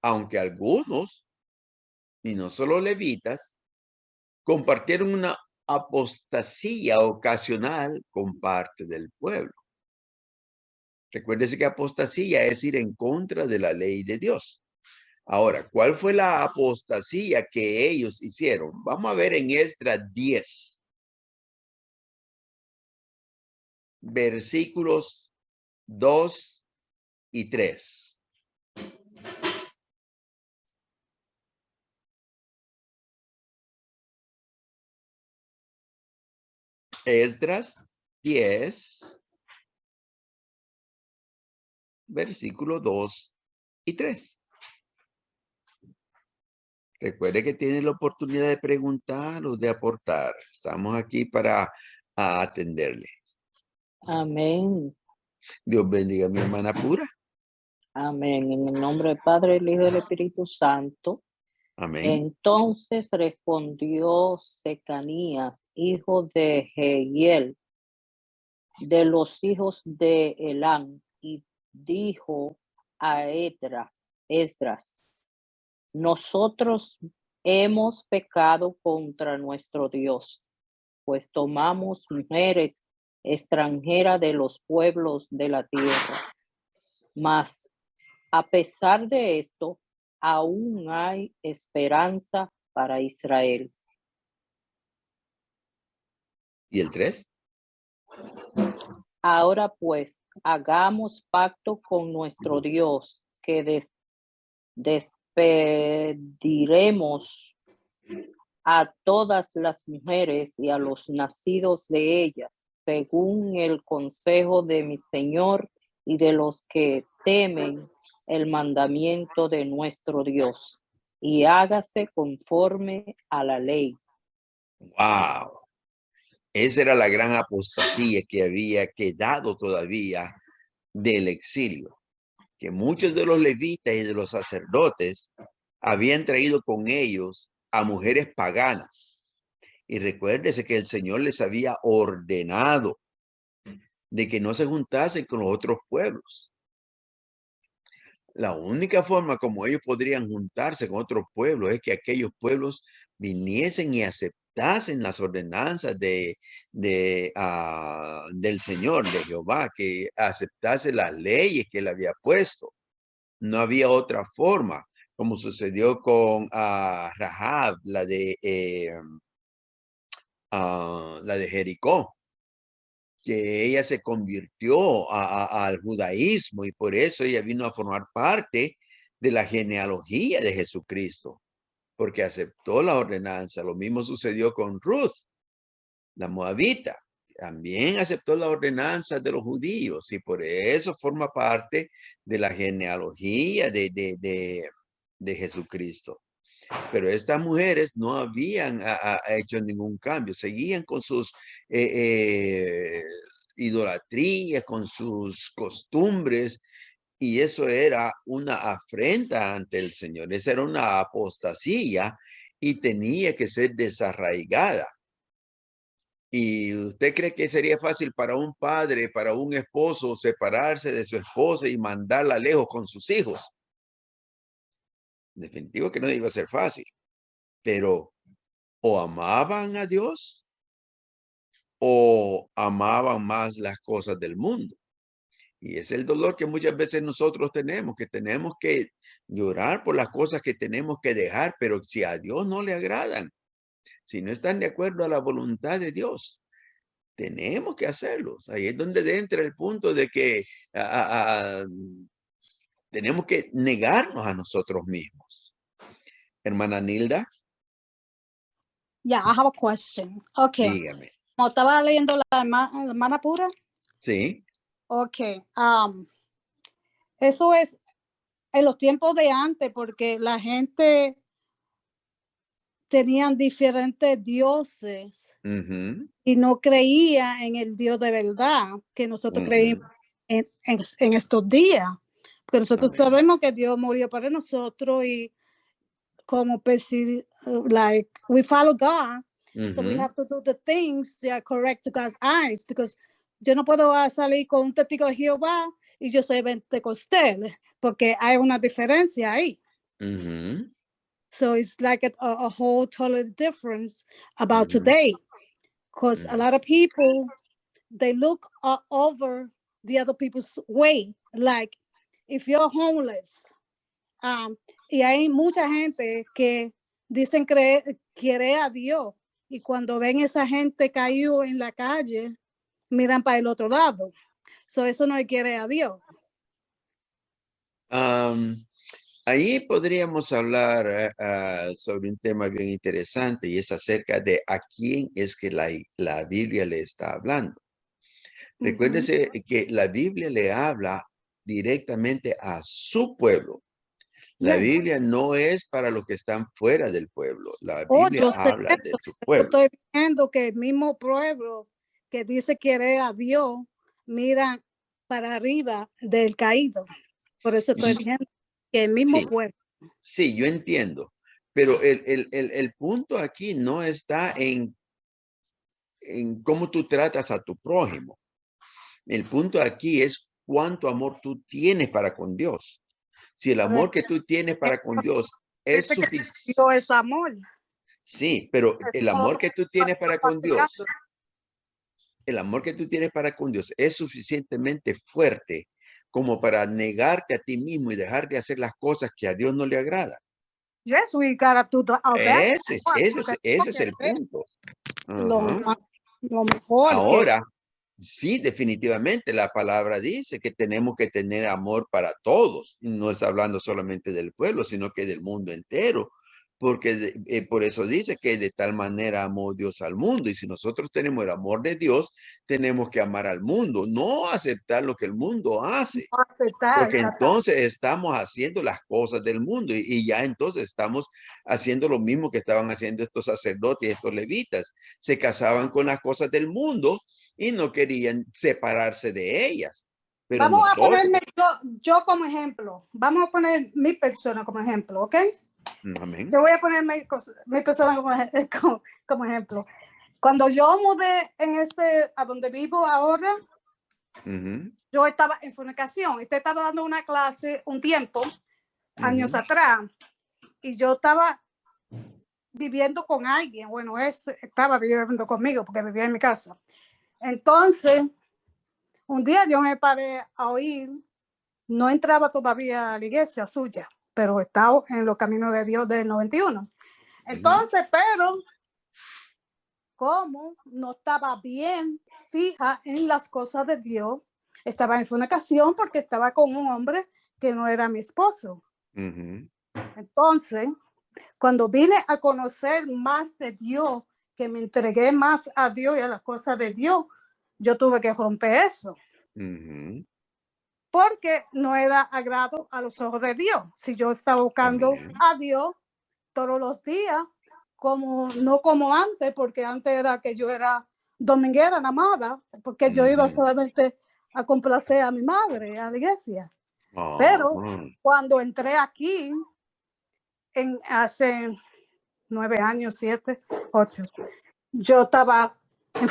aunque algunos, y no solo levitas, compartieron una apostasía ocasional con parte del pueblo. Recuérdese que apostasía es ir en contra de la ley de Dios. Ahora, ¿cuál fue la apostasía que ellos hicieron? Vamos a ver en Esdras 10. Versículos 2 y 3. Esdras 10, versículo 2 y 3. Recuerde que tiene la oportunidad de preguntar o de aportar. Estamos aquí para atenderle. Amén. Dios bendiga a mi hermana Pura. Amén. En el nombre del Padre, el Hijo y del Espíritu Santo. Amén. Entonces respondió Secanías, hijo de Jehiel, de los hijos de Elam, y dijo a Esdras, nosotros hemos pecado contra nuestro Dios, pues tomamos mujeres extranjeras de los pueblos de la tierra. Mas, a pesar de esto, aún hay esperanza para Israel. ¿Y el 3? Ahora pues, hagamos pacto con nuestro Dios, que despediremos a todas las mujeres y a los nacidos de ellas, según el consejo de mi Señor y de los que temen el mandamiento de nuestro Dios, y hágase conforme a la ley. ¡Wow! Esa era la gran apostasía que había quedado todavía del exilio, que muchos de los levitas y de los sacerdotes habían traído con ellos a mujeres paganas. Y recuérdese que el Señor les había ordenado de que no se juntasen con los otros pueblos. La única forma como ellos podrían juntarse con otros pueblos es que aquellos pueblos viniesen y aceptasen las ordenanzas del Señor, de Jehová, que aceptase las leyes que él había puesto. No había otra forma, como sucedió con Rahab, la de Jericó, que ella se convirtió al judaísmo y por eso ella vino a formar parte de la genealogía de Jesucristo, porque aceptó la ordenanza. Lo mismo sucedió con Ruth, la moabita. También aceptó la ordenanza de los judíos y por eso forma parte de la genealogía de Jesucristo. Pero estas mujeres no habían hecho ningún cambio, seguían con sus idolatrías, con sus costumbres, y eso era una afrenta ante el Señor. Esa era una apostasía y tenía que ser desarraigada. ¿Y usted cree que sería fácil para un padre, para un esposo, separarse de su esposa y mandarla lejos con sus hijos? Definitivo que no iba a ser fácil. Pero o amaban a Dios o amaban más las cosas del mundo. Y es el dolor que muchas veces nosotros tenemos que llorar por las cosas que tenemos que dejar, pero si a Dios no le agradan, si no están de acuerdo a la voluntad de Dios, tenemos que hacerlos. Ahí es donde entra el punto de que tenemos que negarnos a nosotros mismos. Hermana Nilda. Yeah, I have a question. Okay. Dígame. Como estaba leyendo la hermana pura. Sí. Okay. Eso es en los tiempos de antes, porque la gente tenían diferentes dioses y no creía en el Dios de verdad que nosotros creímos en estos días. Porque nosotros sabemos que Dios murió para nosotros y como like we follow God, so we have to do the things that are correct to God's eyes, because yo no puedo salir con un testigo de Jehová y yo soy pentecostal, porque hay una diferencia ahí. So it's like a whole totally difference about today, because a lot of people, they look over the other people's way, like if you're homeless, y hay mucha gente que dicen quiere a Dios y cuando ven esa gente caído en la calle, miran para el otro lado. So eso no quiere a Dios. Ahí podríamos hablar sobre un tema bien interesante y es acerca de a quién es que la Biblia le está hablando. Recuérdese que la Biblia le habla directamente a su pueblo. La Biblia no es para los que están fuera del pueblo. La Biblia habla de su pueblo. Estoy diciendo que el mismo pueblo que dice querer a Dios, mira para arriba del caído. Por eso estoy diciendo que el mismo pueblo. Sí, yo entiendo. Pero el punto aquí no está en cómo tú tratas a tu prójimo. El punto aquí es cuánto amor tú tienes para con Dios. Si el amor que tú tienes para con Dios es suficiente. Dios es amor. Sí, pero el amor que tú tienes para con Dios, el amor que tú tienes para con Dios es suficientemente fuerte como para negarte a ti mismo y dejar de hacer las cosas que a Dios no le agrada. Yes, we gotta do our best. Ese es el punto. Lo mejor. Ahora, sí, definitivamente la palabra dice que tenemos que tener amor para todos. No está hablando solamente del pueblo, sino que del mundo entero. Porque por eso dice que de tal manera amó Dios al mundo. Y si nosotros tenemos el amor de Dios, tenemos que amar al mundo, no aceptar lo que el mundo hace. Porque entonces estamos haciendo las cosas del mundo y ya entonces estamos haciendo lo mismo que estaban haciendo estos sacerdotes y estos levitas. Se casaban con las cosas del mundo y no querían separarse de ellas. Pero vamos a ponerme yo como ejemplo. Vamos a poner mi persona como ejemplo, ¿ok? Amén. Yo voy a poner mi persona como ejemplo. Cuando yo mudé a donde vivo ahora, yo estaba en fornicación. Usted estaba dando una clase un tiempo, años atrás, y yo estaba viviendo con alguien. Bueno, estaba viviendo conmigo porque vivía en mi casa. Entonces, un día yo me paré a oír, no entraba todavía a la iglesia suya, pero estaba en los caminos de Dios del 91. Entonces, pero como no estaba bien fija en las cosas de Dios, estaba en fornicación porque estaba con un hombre que no era mi esposo. Entonces, cuando vine a conocer más de Dios, que me entregué más a Dios y a las cosas de Dios, yo tuve que romper eso. Porque no era agrado a los ojos de Dios. Si yo estaba buscando a Dios todos los días, no como antes, porque antes era que yo era dominguera nada más, porque yo iba solamente a complacer a mi madre, a la iglesia. Pero cuando entré aquí, hace 9 años, 7, 8, yo estaba en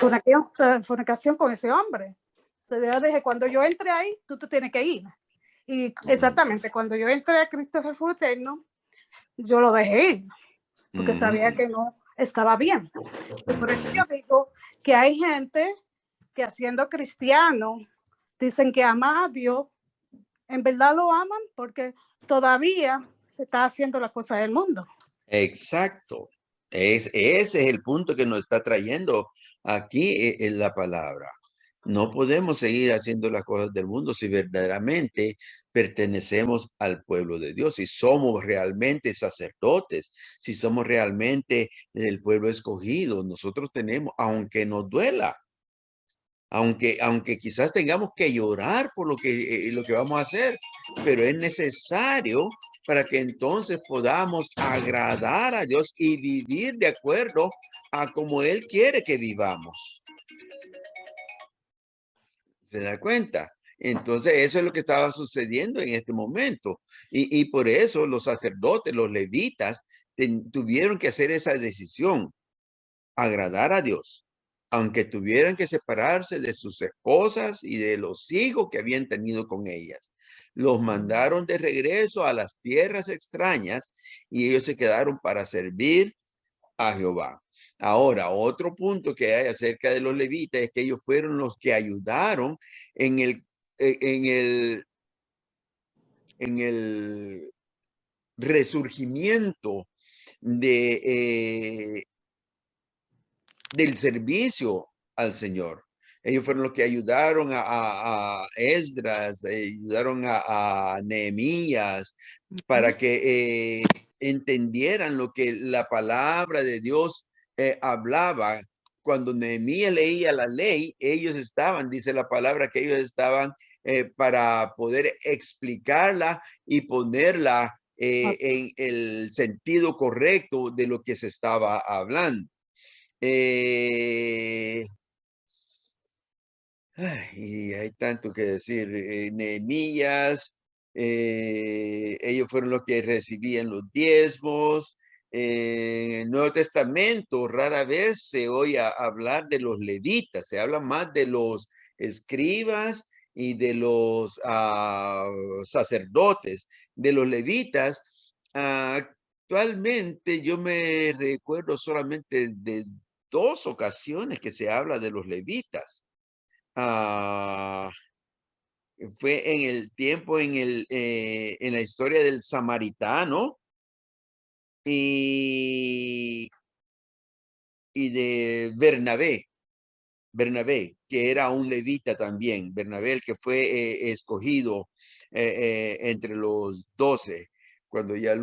fornicación con ese hombre. Yo dije, cuando yo entre ahí, tú te tienes que ir. Y exactamente, cuando yo entré a Cristo Refugio Eterno, yo lo dejé ir, porque sabía que no estaba bien. Y por eso yo digo que hay gente que siendo cristiano, dicen que ama a Dios, en verdad lo aman porque todavía se está haciendo la cosa del mundo. Exacto. Ese es el punto que nos está trayendo aquí en la palabra. No podemos seguir haciendo las cosas del mundo si verdaderamente pertenecemos al pueblo de Dios, si somos realmente sacerdotes, si somos realmente el pueblo escogido. Nosotros tenemos, aunque nos duela, aunque quizás tengamos que llorar por lo que vamos a hacer, pero es necesario para que entonces podamos agradar a Dios y vivir de acuerdo a como Él quiere que vivamos. ¿Se da cuenta? Entonces eso es lo que estaba sucediendo en este momento. Y por eso los sacerdotes, los levitas, tuvieron que hacer esa decisión, agradar a Dios, aunque tuvieran que separarse de sus esposas y de los hijos que habían tenido con ellas. Los mandaron de regreso a las tierras extrañas y ellos se quedaron para servir a Jehová. Ahora, otro punto que hay acerca de los levitas es que ellos fueron los que ayudaron en el resurgimiento del servicio al Señor. Ellos fueron los que ayudaron a Esdras, ayudaron a Nehemías para que entendieran lo que la palabra de Dios hablaba. Cuando Nehemías leía la ley, ellos estaban, dice la palabra, que ellos estaban para poder explicarla y ponerla en el sentido correcto de lo que se estaba hablando. Y hay tanto que decir. Nehemías, ellos fueron los que recibían los diezmos. En el Nuevo Testamento rara vez se oye hablar de los levitas, se habla más de los escribas y de los sacerdotes. De los levitas, actualmente yo me recuerdo solamente de 2 ocasiones que se habla de los levitas. fue en el tiempo, en la historia del samaritano y de Bernabé, que era un levita también. Bernabé, el que fue escogido entre los 12, cuando ya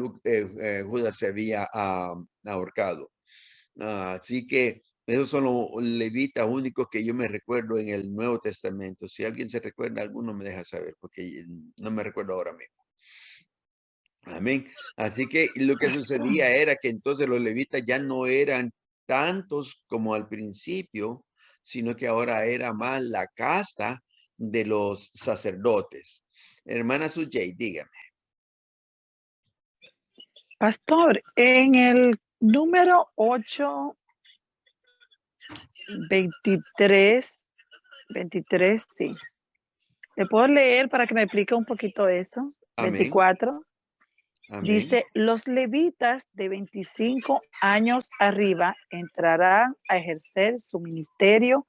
Judas se había ahorcado. Así que esos son los levitas únicos que yo me recuerdo en el Nuevo Testamento. Si alguien se recuerda alguno, me deja saber, porque no me recuerdo ahora mismo. Amén. Así que lo que sucedía era que entonces los levitas ya no eran tantos como al principio, sino que ahora era más la casta de los sacerdotes. Hermana Sujay, dígame. Pastor, en el número 8, 23, sí. ¿Le puedo leer para que me explique un poquito eso? Amén. 24. Amén. Dice, los levitas de 25 años arriba entrarán a ejercer su ministerio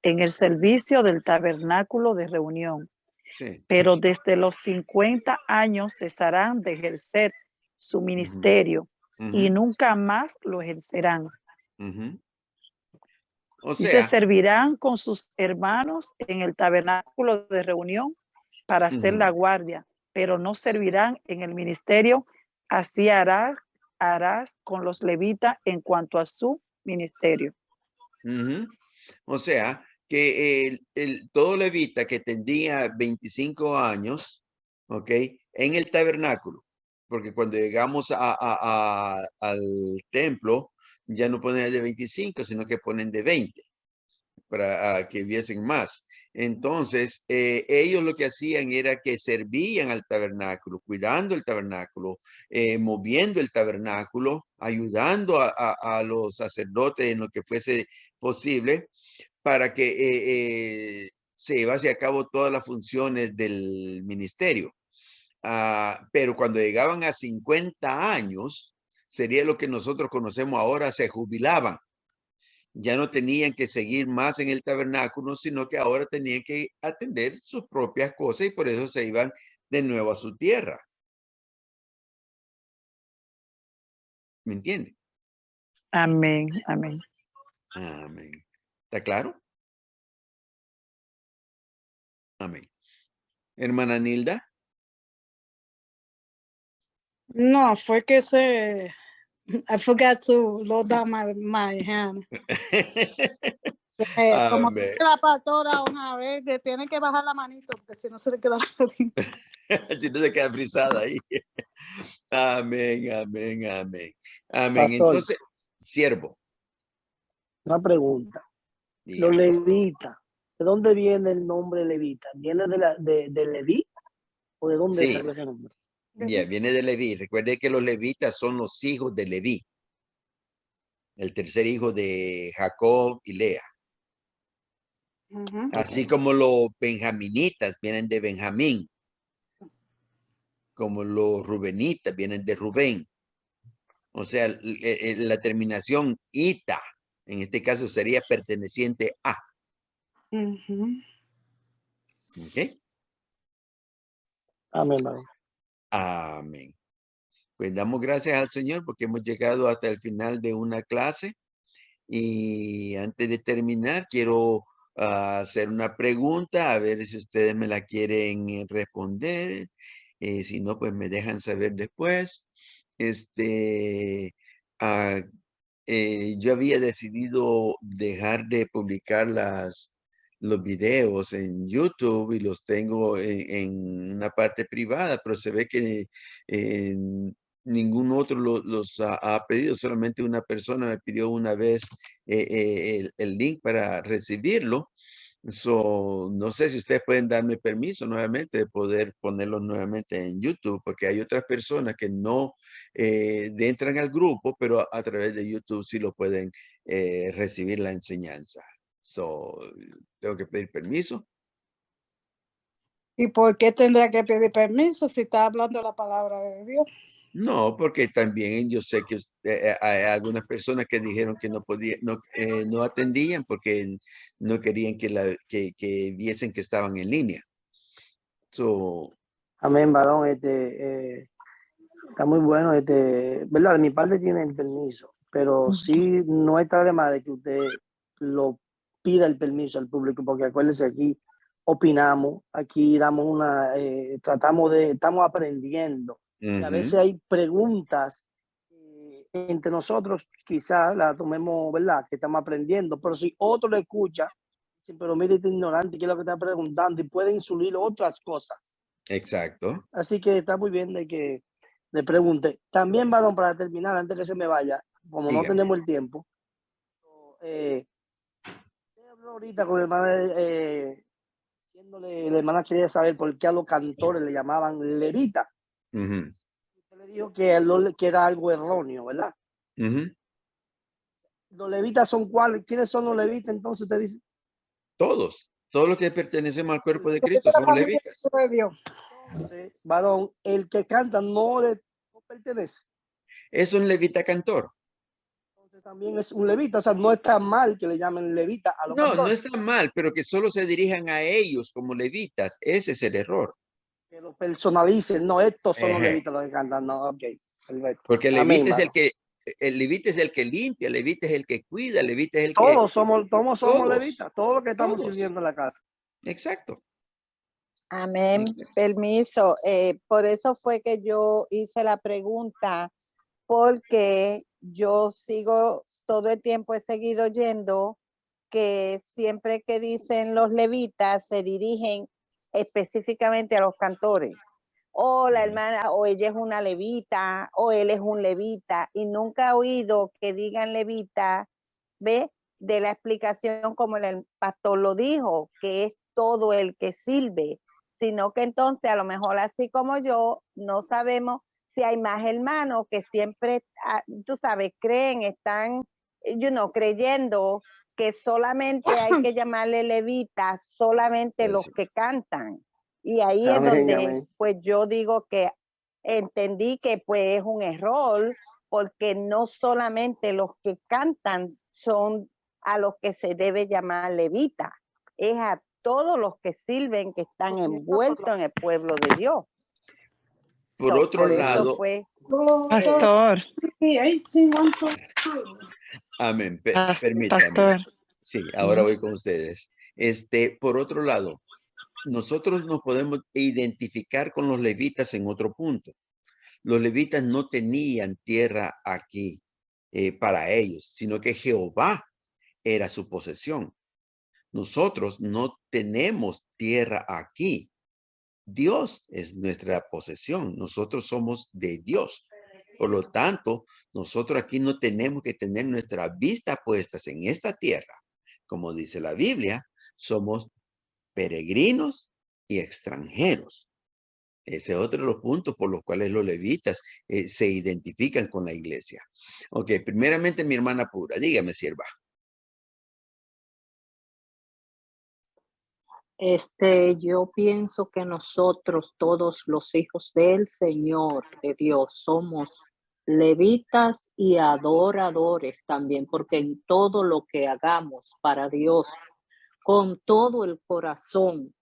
en el servicio del tabernáculo de reunión. Sí. Pero desde los 50 años cesarán de ejercer su ministerio y nunca más lo ejercerán. O Dice, sea, servirán con sus hermanos en el tabernáculo de reunión para hacer la guardia, pero no servirán en el ministerio. Así harás con los levitas en cuanto a su ministerio. O sea, que todo levita que tendría 25 años, ¿ok? En el tabernáculo, porque cuando llegamos al templo, ya no ponen de 25, sino que ponen de 20, para que viesen más. Entonces, ellos lo que hacían era que servían al tabernáculo, cuidando el tabernáculo, moviendo el tabernáculo, ayudando a los sacerdotes en lo que fuese posible para que se llevase a cabo todas las funciones del ministerio. Pero cuando llegaban a 50 años, sería lo que nosotros conocemos ahora, se jubilaban. Ya no tenían que seguir más en el tabernáculo, sino que ahora tenían que atender sus propias cosas y por eso se iban de nuevo a su tierra. ¿Me entienden? Amén, amén. Amén. ¿Está claro? Amén. Hermana Nilda. No, fue que I forgot to load down my hand. Como dice la pastora una vez, que tiene que bajar la manito, porque si no se le queda si no se queda frisada ahí. Amén, amén, amén. Amén. Pastor, entonces, siervo. Una pregunta. Los levitas, ¿de dónde viene el nombre levita? ¿Viene de Leví? ¿O de dónde sale ese nombre? Bien, viene de Leví. Recuerde que los levitas son los hijos de Leví. El tercer hijo de Jacob y Lea. Así como los benjaminitas vienen de Benjamín. Como los rubenitas vienen de Rubén. O sea, la terminación ita, en este caso sería perteneciente a. ¿Ok? Amén. Amén. Pues damos gracias al Señor porque hemos llegado hasta el final de una clase. Y antes de terminar, quiero hacer una pregunta, a ver si ustedes me la quieren responder. Si no, pues me dejan saber después. Yo había decidido dejar de publicar los videos en YouTube y los tengo en una parte privada, pero se ve que ningún otro los ha pedido, solamente una persona me pidió una vez el link para recibirlo. No sé si ustedes pueden darme permiso nuevamente de poder ponerlos nuevamente en YouTube, porque hay otras personas que no entran al grupo, pero a través de YouTube sí lo pueden recibir la enseñanza. Tengo que pedir permiso. ¿Y por qué tendrá que pedir permiso si está hablando la palabra de Dios? No, porque también yo sé que hay algunas personas que dijeron que no podían, no atendían porque no querían que viesen que estaban en línea. Amén, varón. Está muy bueno. ¿Verdad? De mi parte tiene el permiso, pero sí no está de más de que usted lo pida el permiso al público, porque acuérdense, aquí opinamos, aquí damos estamos aprendiendo. Y a veces hay preguntas entre nosotros, quizás la tomemos, ¿verdad? Que estamos aprendiendo, pero si otro lo escucha, dice, pero mire, este ignorante, ¿qué es lo que está preguntando? Y puede insulir otras cosas. Exacto. Así que está muy bien de que le pregunte. También, varón, para terminar, antes que se me vaya, como Dígame. no tenemos el tiempo, ahorita con la hermana, la hermana quería saber por qué a los cantores le llamaban levita. Usted le dijo que era algo erróneo, ¿verdad? Los levitas son cuáles, ¿quiénes son los levitas? Entonces usted dice. Todos los que pertenecemos al cuerpo de Cristo somos levitas. Entonces, varón, el que canta no pertenece. Es un levita cantor. Entonces también es un levita, o sea, no está mal que le llamen levita a los cantores. No está mal, pero que solo se dirijan a ellos como levitas, ese es el error. Que lo personalicen, no, estos son los levitas los que cantan, no, ok, perfecto. Porque el levita es el levita es el que limpia, el levita es el que cuida, el levita es el que... Todos somos levitas, todos los que estamos sirviendo en la casa. Exacto. Amén. Permiso. Por eso fue que yo hice la pregunta, porque yo sigo, todo el tiempo he seguido oyendo que siempre que dicen los levitas se dirigen específicamente a los cantores. O la hermana, o ella es una levita, o él es un levita, y nunca he oído que digan levita, ¿ve? De la explicación como el pastor lo dijo, que es todo el que sirve, sino que entonces a lo mejor así como yo, no sabemos si hay más hermanos que siempre, tú sabes, creen, están, creyendo que solamente hay que llamarle levitas, solamente los que cantan. Y ahí es donde, pues yo digo que entendí que pues es un error, porque no solamente los que cantan son a los que se debe llamar levita, es a todos los que sirven, que están envueltos en el pueblo de Dios. Por otro lado, pastor. Amén. Permítame. Pastor. Sí, ahora voy con ustedes. Por otro lado, nosotros nos podemos identificar con los levitas en otro punto. Los levitas no tenían tierra aquí para ellos, sino que Jehová era su posesión. Nosotros no tenemos tierra aquí. Dios es nuestra posesión. Nosotros somos de Dios. Por lo tanto, nosotros aquí no tenemos que tener nuestra vista puestas en esta tierra. Como dice la Biblia, somos peregrinos y extranjeros. Ese es otro de los puntos por los cuales los levitas se identifican con la iglesia. Ok, primeramente mi hermana Pura, dígame, sierva. Yo pienso que nosotros, todos los hijos del Señor, de Dios, somos levitas y adoradores también, porque en todo lo que hagamos para Dios, con todo el corazón,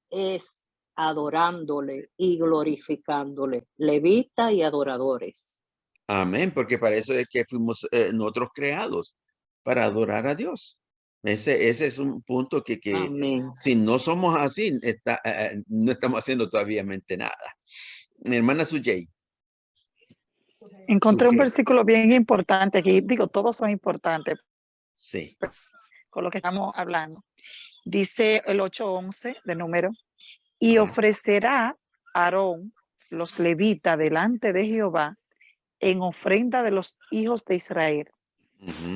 es adorándole y glorificándole, levita y adoradores. Amén, porque para eso es que fuimos nosotros creados, para adorar a Dios. Ese es un punto que si no somos así, no estamos haciendo todavía nada. Mi hermana Sujei. Encontré un versículo bien importante aquí. Digo, todos son importantes. Sí. Con lo que estamos hablando. Dice el 8:11 de número. Y ofrecerá Aarón los levitas delante de Jehová en ofrenda de los hijos de Israel.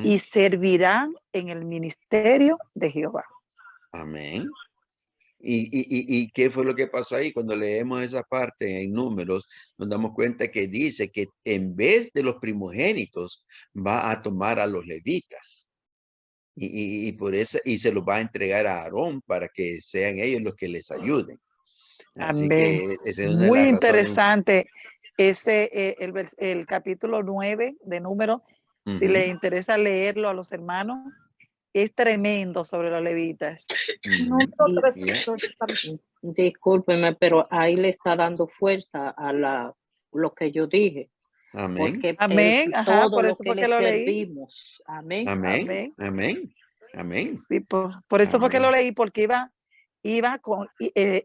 Y servirán en el ministerio de Jehová. Amén. ¿Y qué fue lo que pasó ahí? Cuando leemos esa parte en Números, nos damos cuenta que dice que en vez de los primogénitos va a tomar a los levitas. Y por eso, y se los va a entregar a Aarón para que sean ellos los que les ayuden. Así que esa es una muy de las interesante el capítulo 9 de Números. Si les interesa leerlo a los hermanos, es tremendo sobre los levitas. Número Y- 3. Yeah. Discúlpeme, pero ahí le está dando fuerza a lo que yo dije. Amén. Porque Amén, ajá, todo por lo eso que fue le que lo leí. servimos. Amén. Amén. Amén. Amén. Amén. Sí, por eso fue que Amén. lo leí, porque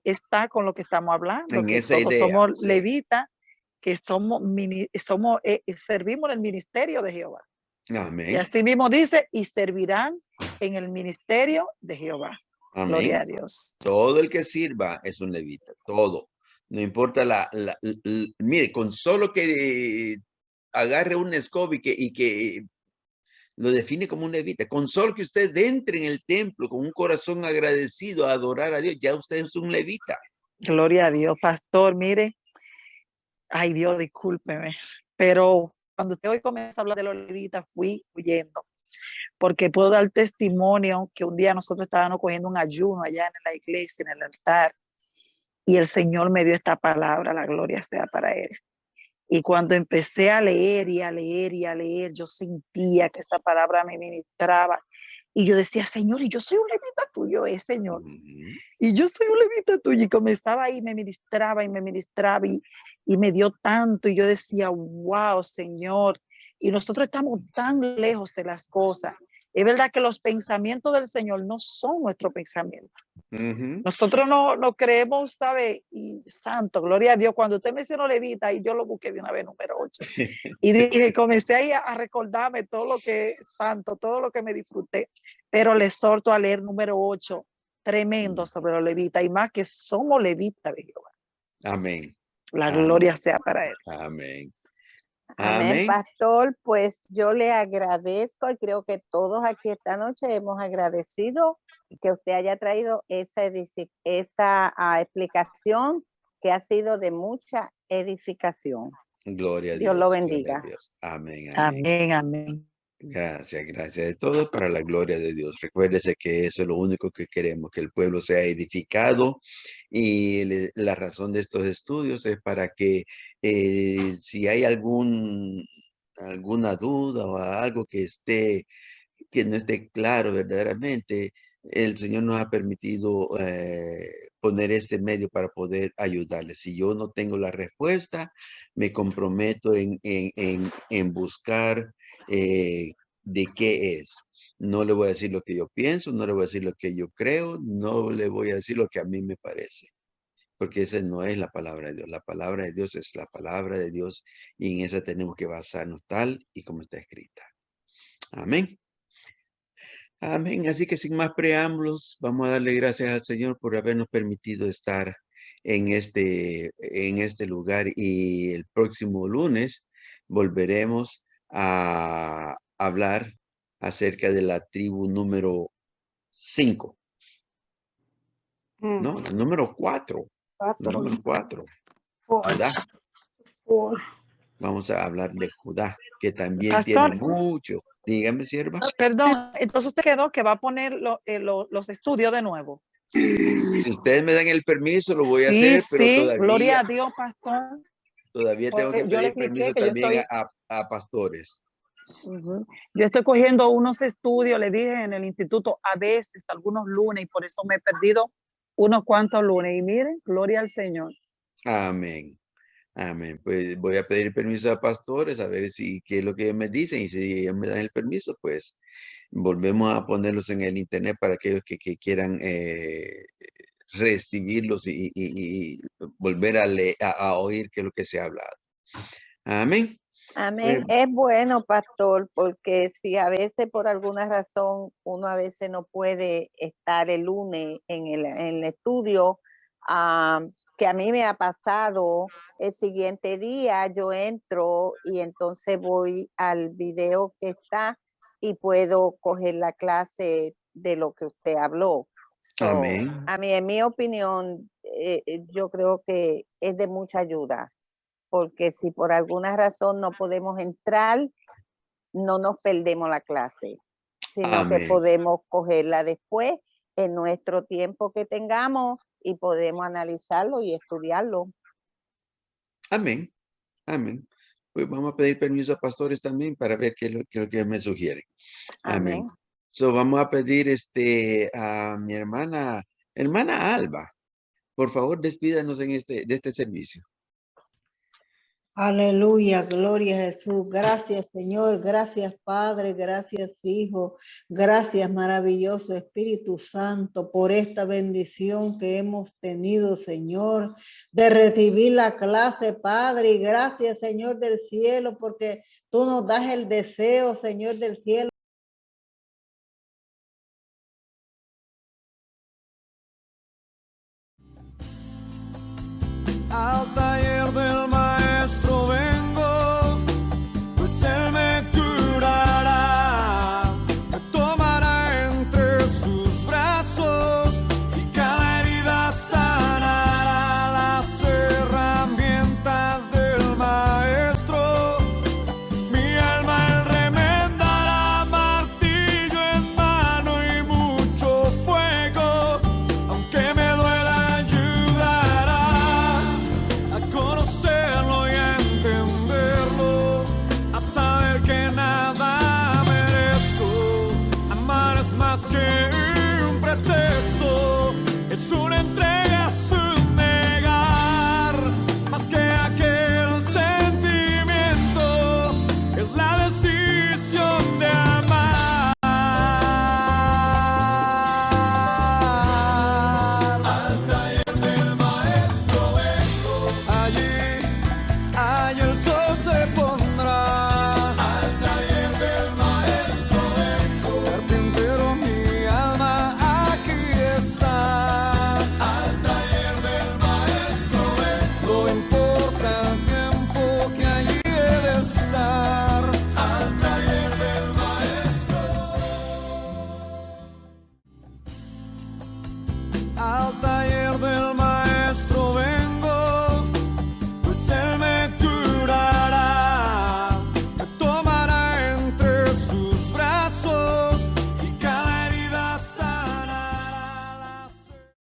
está con lo que estamos hablando, En que esa todos idea, somos sí. levitas, que servimos en el ministerio de Jehová. Y Amén. así mismo dice, y servirán en el ministerio de Jehová. Amén. Gloria a Dios. Todo el que sirva es un levita, todo. No importa mire, con solo que agarre un escoba y que lo define como un levita, con solo que usted entre en el templo con un corazón agradecido a adorar a Dios, ya usted es un levita. Gloria a Dios, pastor, mire. Ay, Dios, discúlpeme. Pero cuando usted hoy comienza a hablar de los levitas, fui huyendo. Porque puedo dar testimonio que un día nosotros estábamos cogiendo un ayuno allá en la iglesia, en el altar, y el Señor me dio esta palabra, la gloria sea para Él. Y cuando empecé a leer y a leer y a leer, yo sentía que esta palabra me ministraba. Y yo decía, Señor, y yo soy un levita tuyo, Señor. Y yo soy un levita tuyo. Y comenzaba ahí, me ministraba y me ministraba y me dio tanto. Y yo decía, wow, Señor. Y nosotros estamos tan lejos de las cosas. Es verdad que los pensamientos del Señor no son nuestros pensamientos. Nosotros no creemos, ¿sabe? Y santo, gloria a Dios. Cuando usted mencionó levita, y yo lo busqué de una vez, número 8. Y dije, comencé ahí a recordarme todo lo que es santo, todo lo que me disfruté. Pero le exhorto a leer número 8, tremendo sobre los levitas, y más que somos levitas de Jehová. Amén. La Amén. gloria sea para Él. Amén. Amén, Amén. pastor, pues yo le agradezco y creo que todos aquí esta noche hemos agradecido que usted haya traído esa explicación que ha sido de mucha edificación. Gloria a Dios. Dios lo Gloria bendiga. a Dios. Amén. Amén. Amén, amén. Gracias, gracias. De todo para la gloria de Dios. Recuérdese que eso es lo único que queremos, que el pueblo sea edificado, y la razón de estos estudios es para que si hay alguna duda o algo que no esté claro verdaderamente, el Señor nos ha permitido poner este medio para poder ayudarles. Si yo no tengo la respuesta, me comprometo en buscar de qué es. No le voy a decir lo que yo pienso, no le voy a decir lo que yo creo, no le voy a decir lo que a mí me parece, porque esa no es la palabra de Dios. La palabra de Dios es la palabra de Dios, y en esa tenemos que basarnos tal y como está escrita. Amén. Amén. Así que sin más preámbulos, vamos a darle gracias al Señor por habernos permitido estar en este lugar, y el próximo lunes volveremos a hablar acerca de la tribu número 5. No, número 4. Número 4. Judá. Vamos a hablar de Judá, que también Pastor, tiene mucho. Dígame, sierva. perdón, entonces usted quedó que va a poner los estudios de nuevo. Si ustedes me dan el permiso, lo voy a Sí, hacer, pero sí, gloria todavía a Dios, pastor. tengo que Yo le pedir permiso expliqué que yo también estoy, a pastores. yo estoy cogiendo unos estudios, le dije, en el instituto, a veces, algunos lunes, y por eso me he perdido unos cuantos lunes. Y miren, gloria al Señor. Amén. Amén. Pues voy a pedir permiso a pastores a ver qué es lo que ellos me dicen, y si ellos me dan el permiso, pues volvemos a ponerlos en el internet para aquellos que quieran recibirlos y volver a oír qué es lo que se ha hablado. Amén. Amén. Es bueno, pastor, porque si a veces por alguna razón uno a veces no puede estar el lunes en el estudio, que a mí me ha pasado, el siguiente día yo entro y entonces voy al video que está y puedo coger la clase de lo que usted habló. Amén. A mí, en mi opinión, yo creo que es de mucha ayuda, porque si por alguna razón no podemos entrar, no nos perdemos la clase, sino que podemos cogerla después en nuestro tiempo que tengamos y podemos analizarlo y estudiarlo. Amén. Amén. Pues vamos a pedir permiso a pastores también para ver qué es lo que me sugieren. Amén. So vamos a pedir a mi hermana Alba. Por favor, despídanos de este servicio. Aleluya, gloria a Jesús. Gracias, Señor. Gracias, Padre. Gracias, Hijo. Gracias, maravilloso Espíritu Santo, por esta bendición que hemos tenido, Señor, de recibir la clase, Padre. Y gracias, Señor del cielo, porque tú nos das el deseo, Señor del cielo. I'll